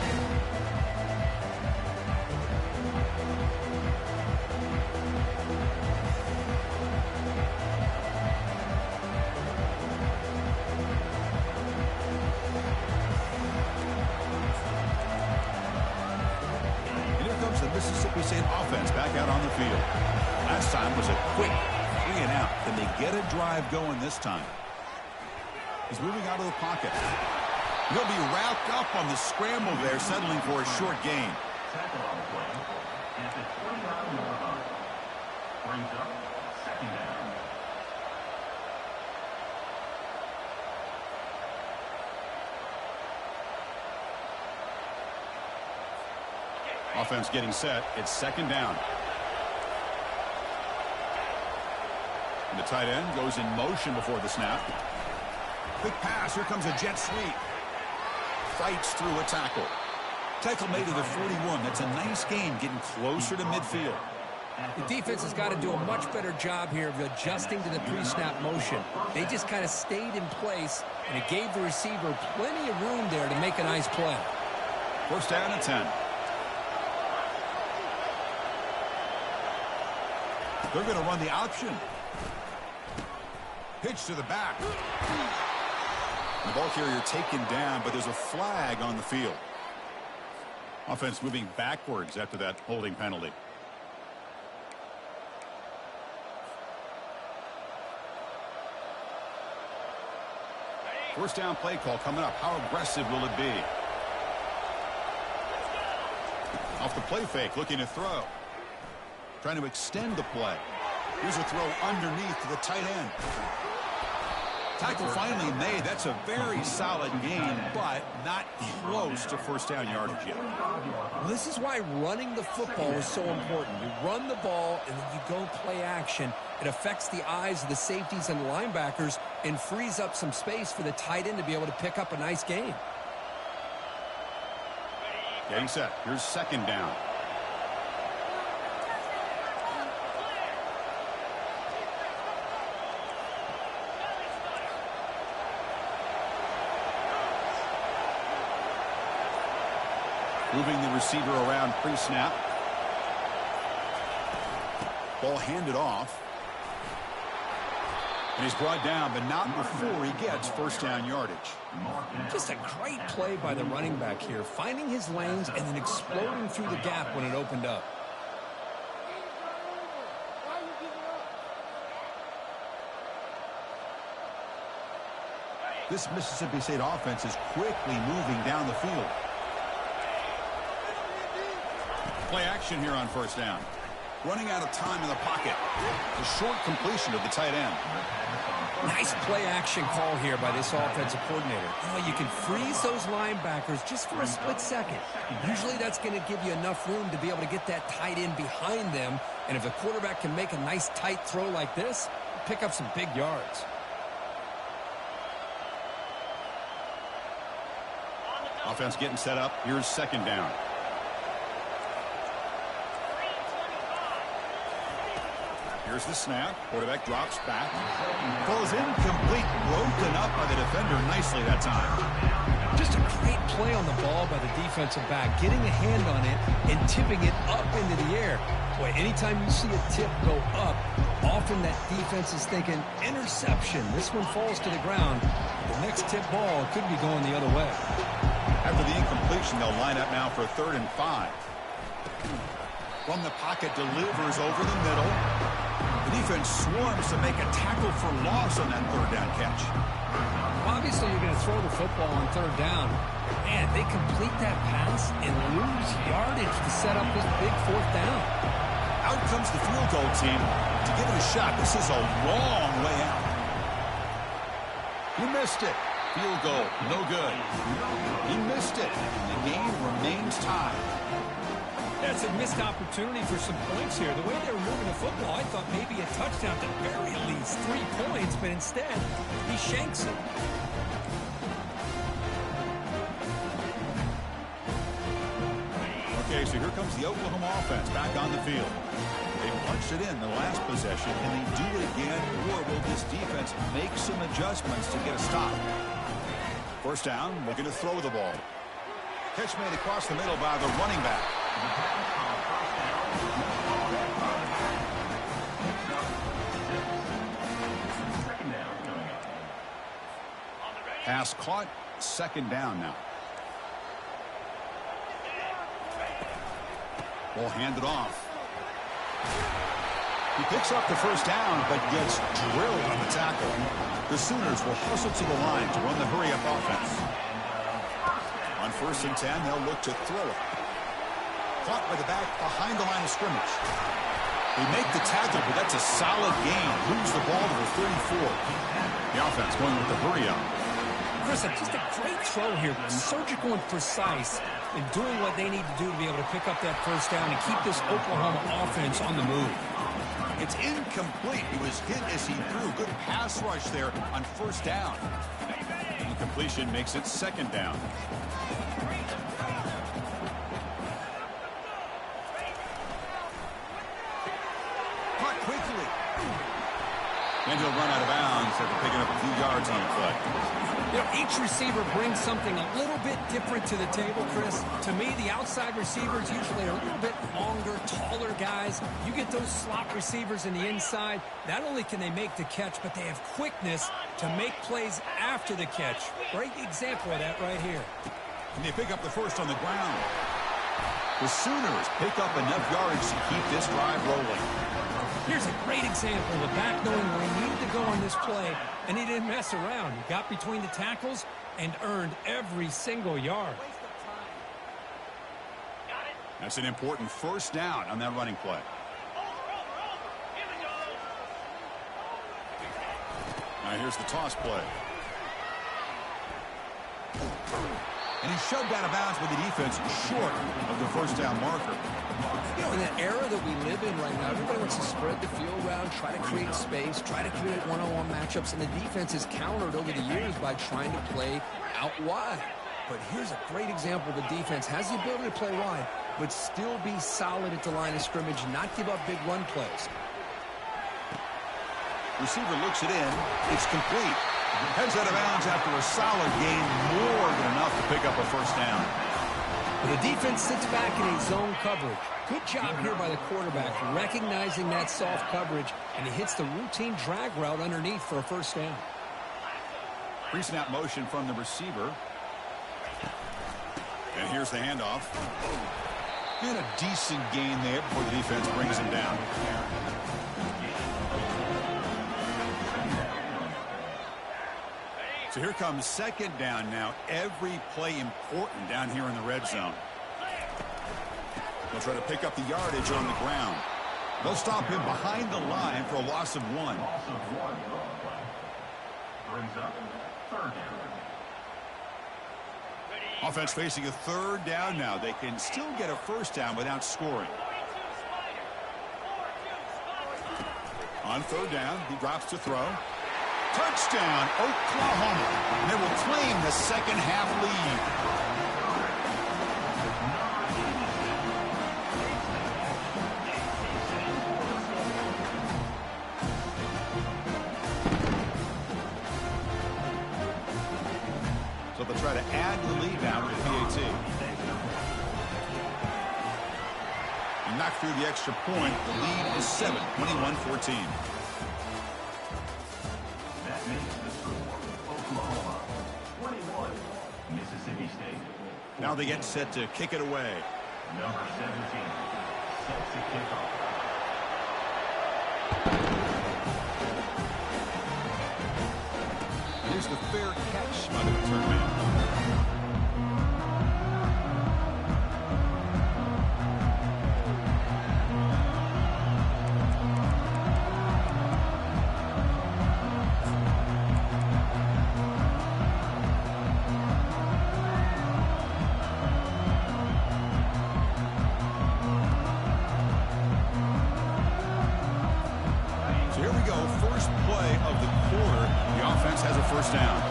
Mississippi State offense back out on the field. Last time was a quick 3 and out. Can they get a drive going this time? He's moving out of the pocket. He'll be wrapped up on the scramble there, settling for a short gain. Tackle on the play at the 29-yard line. Brings up second down. Offense getting set. It's second down. And the tight end goes in motion before the snap. Quick pass. Here comes a jet sweep. Fights through a tackle. Tackle made to the 41. That's a nice gain, getting closer to midfield. The defense has got to do a much better job here of adjusting to the pre-snap motion. They just kind of stayed in place, and it gave the receiver plenty of room there to make a nice play. First down and 10. They're going to run the option. Pitch to the back. The ball carrier taken down, but there's a flag on the field. Offense moving backwards after that holding penalty. First down play call coming up. How aggressive will it be? Off the play fake, looking to throw. Trying to extend the play. Here's a throw underneath to the tight end. Tackle finally made. That's a very solid gain, but not close to first down yardage yet. Well, this is why running the football is so important. You run the ball, and then you go play action. It affects the eyes of the safeties and the linebackers and frees up some space for the tight end to be able to pick up a nice gain. Getting set. Here's second down. Moving the receiver around pre-snap. Ball handed off. And he's brought down, but not before he gets first down yardage. Just a great play by the running back here, finding his lanes and then exploding through the gap when it opened up. This Mississippi State offense is quickly moving down the field. Play action here on first down. Running out of time in the pocket. A short completion to the tight end. Nice play action call here by this offensive coordinator. You can freeze those linebackers just for a split second. Usually that's going to give you enough room to be able to get that tight end behind them. And if the quarterback can make a nice tight throw like this, pick up some big yards. Offense getting set up. Here's second down. Here's the snap. Quarterback drops back. Falls incomplete. Broken up by the defender nicely that time. Just a great play on the ball by the defensive back. Getting a hand on it and tipping it up into the air. Boy, anytime you see a tip go up, often that defense is thinking interception. This one falls to the ground. The next tip ball could be going the other way. After the incompletion, they'll line up now for 3rd and 5. From the pocket, delivers over the middle. The defense swarms to make a tackle for loss on that 3rd down catch. Obviously, you're going to throw the football on 3rd down. Man, they complete that pass and lose yardage to set up this big 4th down. Out comes the field goal team to give it a shot. This is a long way out. He missed it. Field goal, no good. He missed it. The game remains tied. That's a missed opportunity for some points here. The way they were moving the football, I thought maybe a touchdown, at the very least 3 points, but instead, he shanks it. Okay, so here comes the Oklahoma offense back on the field. They punched it in the last possession. Can they do it again, or will this defense make some adjustments to get a stop? First down, looking to throw the ball. Catch made across the middle by the running back. Pass caught. Second down now. Ball handed off. He picks up the first down, but gets drilled on the tackle. The Sooners will hustle to the line to run the hurry-up offense. On 1st and 10, they'll look to throw it. Caught by the back behind the line of scrimmage. They make the tackle, but that's a solid gain. Lose the ball to the 34. The offense going with the hurry-up. Chris, just a great throw here. Surgical and precise in doing what they need to do to be able to pick up that first down and keep this Oklahoma offense on the move. It's incomplete. He was hit as he threw. Good pass rush there on first down. Incompletion makes it second down. Caught quickly. And he'll run out of bounds after picking up a few yards on the play. You know, each receiver brings something a little bit different to the table, Chris. To me, the outside receivers usually are a little bit longer, taller guys. You get those slot receivers in the inside, not only can they make the catch, but they have quickness to make plays after the catch. Great example of that right here. And they pick up the first on the ground. The Sooners pick up enough yards to keep this drive rolling. Here's a great example. The back knowing where he needed to go on this play, and he didn't mess around. He got between the tackles and earned every single yard. That's an important first down on that running play. Now here's the toss play. And he's shoved out of bounds with the defense short of the first down marker. You know, in that era that we live in right now, everybody wants to spread the field around, try to create space, try to create one-on-one matchups, and the defense has countered over the years by trying to play out wide. But here's a great example. The defense has the ability to play wide, but still be solid at the line of scrimmage, not give up big run plays. Receiver looks it in. It's complete. Heads out of bounds after a solid gain, more than enough to pick up a first down. The defense sits back in a zone coverage. Good job here by the quarterback, recognizing that soft coverage, and he hits the routine drag route underneath for a first down. Pre-snap motion from the receiver. And here's the handoff. And a decent gain there before the defense brings him down. So here comes second down now. Every play important down here in the red zone. They'll try to pick up the yardage on the ground. They'll stop him behind the line for a loss of one. Brings up third down. Offense facing a third down now. They can still get a first down without scoring. On third down, he drops to throw. Touchdown, Oklahoma. And they will claim the second half lead. So they'll try to add the lead now to the PAT. And knock through the extra point. The lead is 7, 21-14. Now they get set to kick it away. Number 17 sets the kickoff. Here's the fair catch by the return man. Has a first down.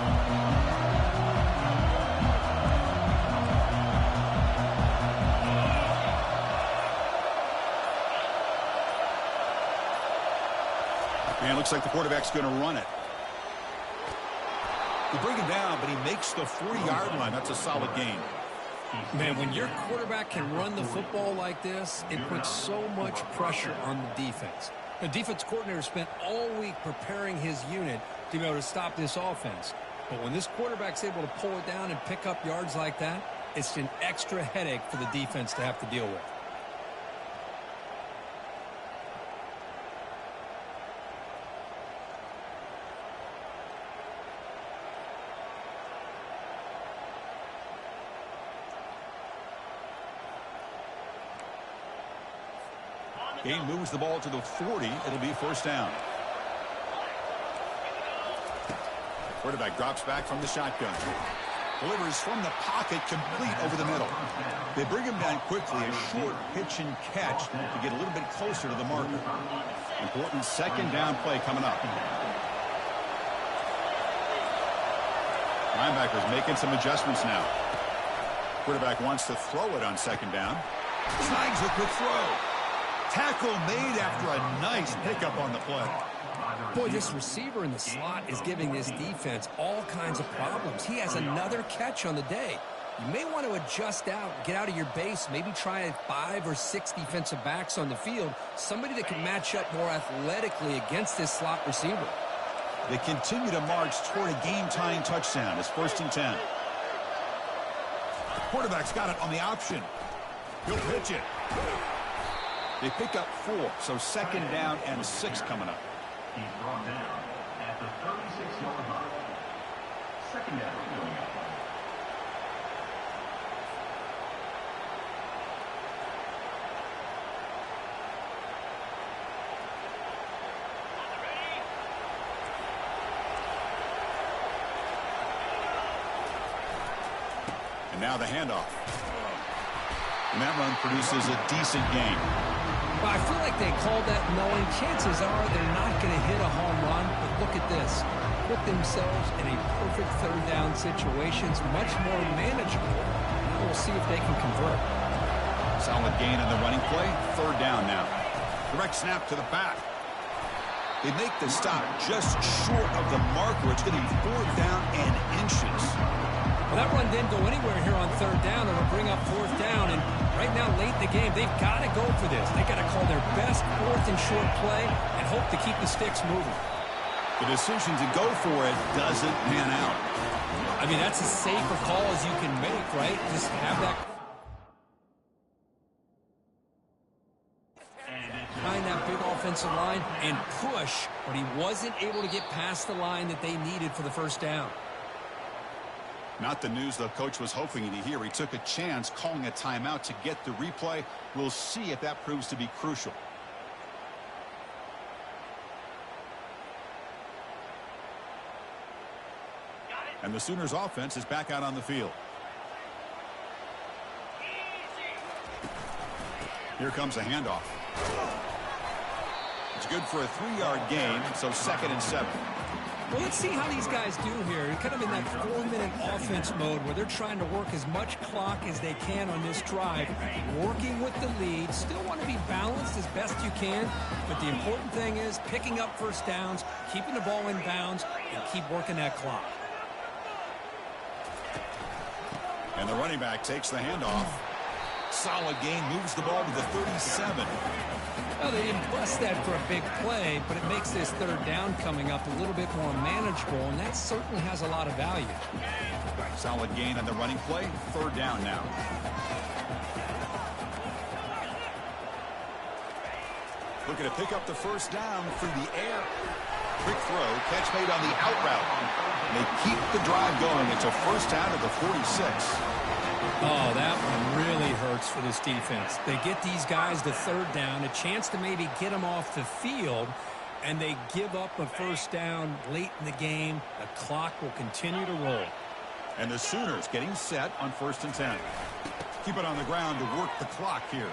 And looks like the quarterback's going to run it. They bring him down, but he makes the 40-yard line. That's a solid gain. Man, when your quarterback can run the football like this, it puts so much pressure on the defense. The defense coordinator spent all week preparing his unit to be able to stop this offense. But when this quarterback's able to pull it down and pick up yards like that, it's an extra headache for the defense to have to deal with. Gain moves the ball to the 40. It'll be first down. Quarterback drops back from the shotgun. Delivers from the pocket, complete over the middle. They bring him down quickly. A short pitch and catch to get a little bit closer to the marker. Important second down play coming up. Linebackers making some adjustments now. Quarterback wants to throw it on second down. Snags a quick throw. Tackle made after a nice pickup on the play. Boy, this receiver in the slot is giving this defense all kinds of problems. He has another catch on the day. You may want to adjust out, get out of your base, maybe try 5 or 6 defensive backs on the field, somebody that can match up more athletically against this slot receiver. They continue to march toward a game-tying touchdown. It's 1st and 10. Quarterback's got it on the option. He'll pitch it. They pick up 4, so 2nd down and 6 coming up. He's brought down at the 36-yard line. 2nd down coming up. And now the handoff. And that run produces a decent gain. Well, I feel like they called that knowing chances are they're not going to hit a home run, but look at this. Put themselves in a perfect 3rd down situation. It's much more manageable. Now we'll see if they can convert. Solid gain on the running play. 3rd down now. Direct snap to the back. They make the stop just short of the marker. It's going to be 4th down and inches. Well, that run didn't go anywhere here on 3rd down. It'll bring up 4th down. And right now, late in the game, they've got to go for this. They've got to call their best 4th and short play and hope to keep the sticks moving. The decision to go for it doesn't pan out. I mean, that's as safe a call as you can make, right? Just have that behind that big offensive line and push, but he wasn't able to get past the line that they needed for the 1st down. Not the news the coach was hoping to hear. He took a chance calling a timeout to get the replay. We'll see if that proves to be crucial. And the Sooners offense is back out on the field. Here comes a handoff. It's good for a 3-yard gain, so 2nd and 7. Well, let's see how these guys do here. They're kind of in that 4-minute offense mode where they're trying to work as much clock as they can on this drive, working with the lead. Still want to be balanced as best you can, but the important thing is picking up 1st downs, keeping the ball in bounds, and keep working that clock. And the running back takes the handoff. Solid gain, moves the ball to the 37. Well, they didn't bust that for a big play, but it makes this 3rd down coming up a little bit more manageable, and that certainly has a lot of value. Solid gain on the running play. 3rd down now. Looking to pick up the 1st down through the air. Quick throw, catch made on the out route. And they keep the drive going. It's a 1st down at the 46. Oh, that one really hurts for this defense. They get these guys to 3rd down, a chance to maybe get them off the field, and they give up a 1st down late in the game. The clock will continue to roll. And the Sooners getting set on 1st and 10. Keep it on the ground to work the clock here.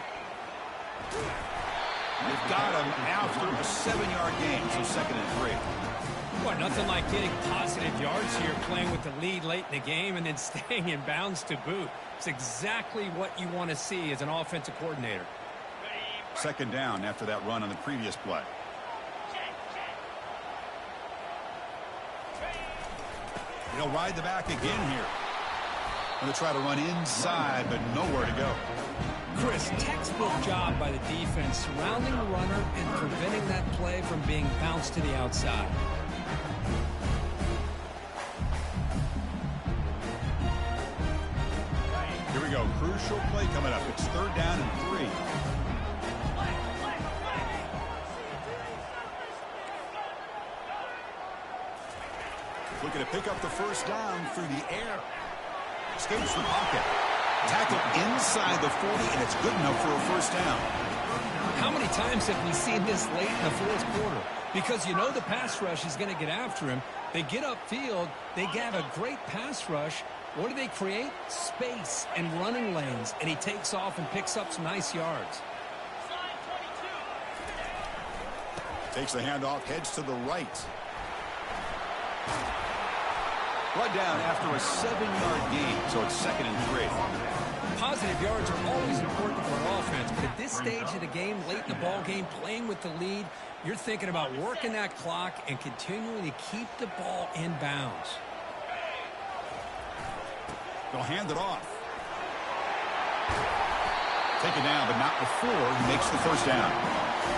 They've got him after a 7-yard gain, so 2nd and 3. Boy, nothing like getting positive yards here, playing with the lead late in the game and then staying in bounds to boot. It's exactly what you want to see as an offensive coordinator. 2nd down after that run on the previous play. They'll ride the back again here. Going to try to run inside, but nowhere to go. Chris, textbook job by the defense, surrounding the runner and preventing that play from being bounced to the outside. Here we go. Crucial play coming up. It's 3rd down and 3. Looking to pick up the 1st down through the air. Escapes the pocket. Tackled inside the 40, and it's good enough for a 1st down. How many times have we seen this late in the 4th quarter? Because you know the pass rush is going to get after him. They get upfield. They have a great pass rush. What do they create? Space and running lanes. And he takes off and picks up some nice yards. Takes the handoff, heads to the right. Brought down after a 7-yard gain, so it's 2nd and 3. Positive yards are always important for an offense, but at this stage of the game, late in the ball game, playing with the lead, you're thinking about working that clock and continuing to keep the ball in bounds. They'll hand it off. Taken down, but not before he makes the first down.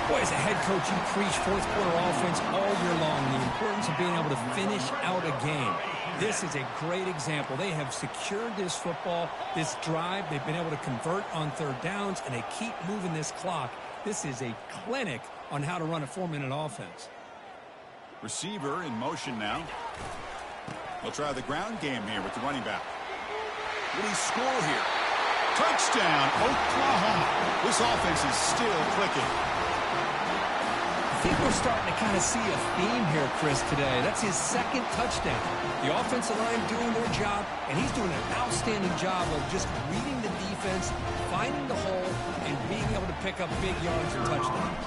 Boy, as a head coach, you preach fourth-quarter offense all year long, and the importance of being able to finish out a game. This is a great example. They have secured this football, this drive. They've been able to convert on 3rd downs, and they keep moving this clock. This is a clinic on how to run a 4-minute offense. Receiver in motion now. They'll try the ground game here with the running back. Will he score here? Touchdown, Oklahoma. This offense is still clicking. I think we're starting to kind of see a theme here, Chris, today. That's his 2nd touchdown. The offensive line doing their job, and he's doing an outstanding job of just reading the defense, finding the hole, and being able to pick up big yards and touchdowns.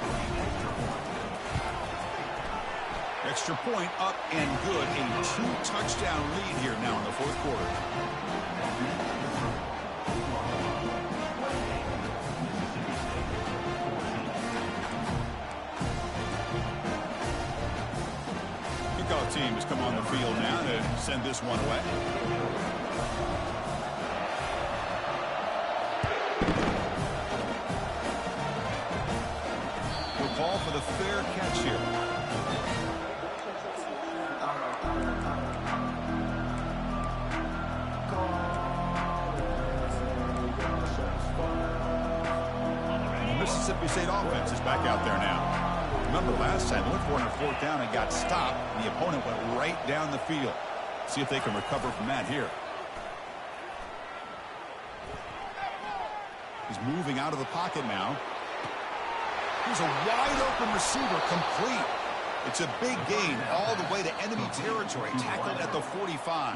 Extra point up and good. A 2-touchdown lead here now in the 4th quarter. Kickoff team has come on the field now to send this one away. We'll call for the fair catch here. Mississippi State offense is back out there now. Remember last time, they went for it on 4th down and got stopped, and the opponent went right down the field. See if they can recover from that here. He's moving out of the pocket now. Here's a wide-open receiver, complete. It's a big gain all the way to enemy territory, tackled at the 45.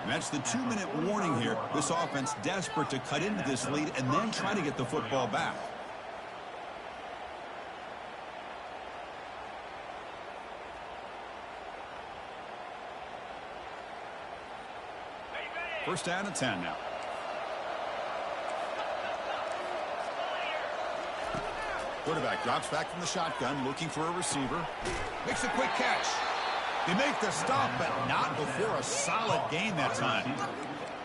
And that's the 2-minute warning here. This offense desperate to cut into this lead and then try to get the football back. First down and 10 now. Quarterback drops back from the shotgun, looking for a receiver. Makes a quick catch. They make the stop, but not before a solid gain that time.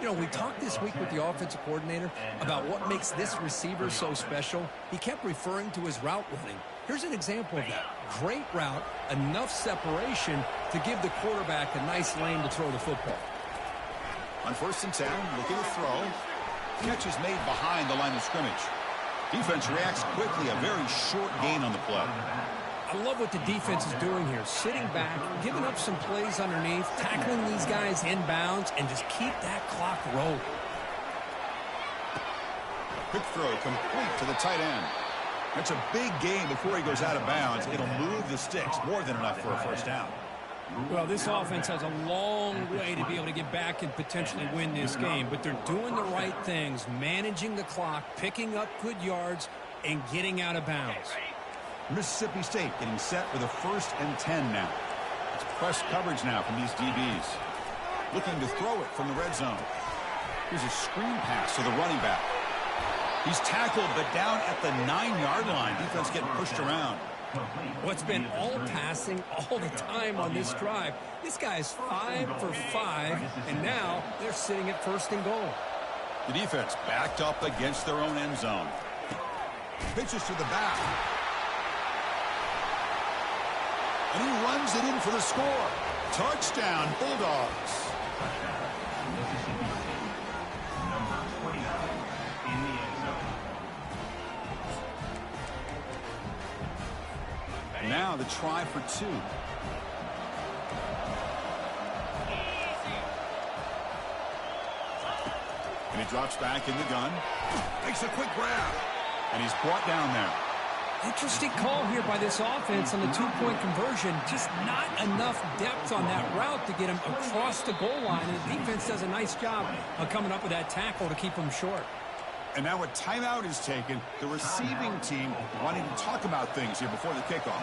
You know, we talked this week with the offensive coordinator about what makes this receiver so special. He kept referring to his route running. Here's an example of that. Great route, enough separation to give the quarterback a nice lane to throw the football. On 1st and 10, looking to throw. Catch is made behind the line of scrimmage. Defense reacts quickly, a very short gain on the play. I love what the defense is doing here. Sitting back, giving up some plays underneath, tackling these guys inbounds, and just keep that clock rolling. Quick throw complete to the tight end. That's a big gain before he goes out of bounds. It'll move the sticks, more than enough for a first down. Well, this offense has a long way to be able to get back and potentially win this game, but they're doing the right things, managing the clock, picking up good yards, and getting out of bounds. Mississippi State getting set for the 1st and 10 now. It's press coverage now from these DBs. Looking to throw it from the red zone. Here's a screen pass to the running back. He's tackled, but down at the 9-yard line. Defense getting pushed around. Well, it's been all passing all the time on this drive. This guy's 5 for 5, and now they're sitting at 1st and goal. The defense backed up against their own end zone. Pitches to the back. And he runs it in for the score. Touchdown, Bulldogs. Now the try for 2. And he drops back in the gun. Makes a quick grab. And he's brought down there. Interesting call here by this offense on the 2-point conversion. Just not enough depth on that route to get him across the goal line. And the defense does a nice job of coming up with that tackle to keep him short. And now a timeout is taken. The receiving team wanting to talk about things here before the kickoff.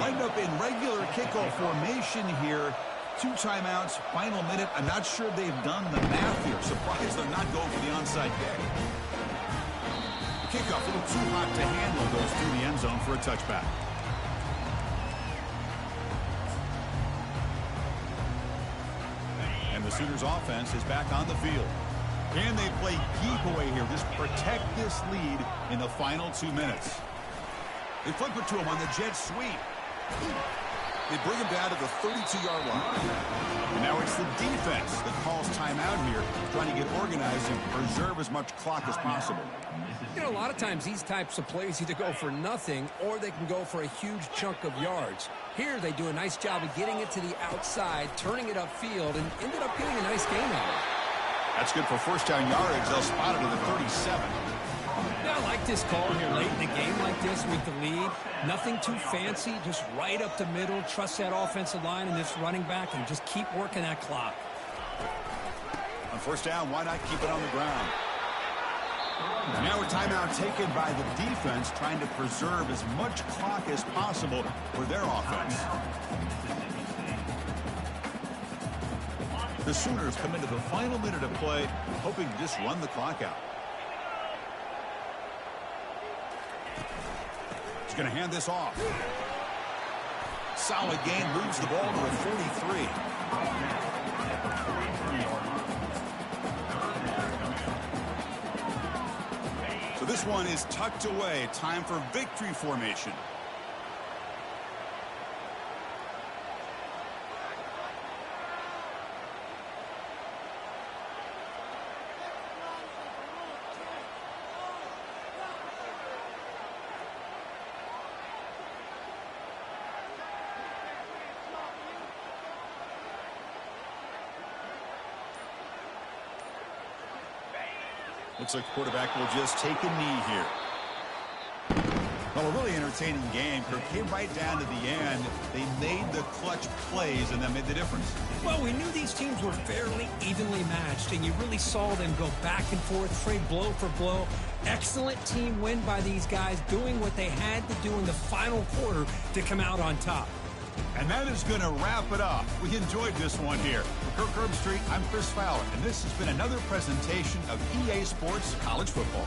Lined up in regular kickoff formation here. 2 timeouts, final minute. I'm not sure they've done the math here. Surprised they're not going for the onside kick. Kickoff a little too hot to handle, goes through the end zone for a touchback. And the Sooners offense is back on the field. Can they play keep away here? Just protect this lead in the final 2 minutes. They flip it to him on the jet sweep. They bring him down to the 32-yard line. And now it's the defense that calls timeout here, trying to get organized and preserve as much clock as possible. You know, a lot of times these types of plays either go for nothing or they can go for a huge chunk of yards. Here they do a nice job of getting it to the outside, turning it upfield, and ended up getting a nice gain out of it. That's good for first down yardage. They'll spot it to the 37. Yeah, I like this call here late in the game like this with the lead. Nothing too fancy, just right up the middle. Trust that offensive line and this running back and just keep working that clock. On first down, why not keep it on the ground? Now a timeout taken by the defense, trying to preserve as much clock as possible for their offense. The Sooners come into the final minute of play, hoping to just run the clock out. He's going to hand this off. Solid gain, moves the ball to the 43. So this one is tucked away. Time for victory formation. Looks like the quarterback will just take a knee here. Well, a really entertaining game. Kirk came right down to the end. They made the clutch plays, and that made the difference. Well, we knew these teams were fairly evenly matched, and you really saw them go back and forth, trade blow for blow. Excellent team win by these guys, doing what they had to do in the final quarter to come out on top. And that is going to wrap it up. We enjoyed this one here. For Kirk Herbstreit, I'm Chris Fowler, and this has been another presentation of EA Sports College Football.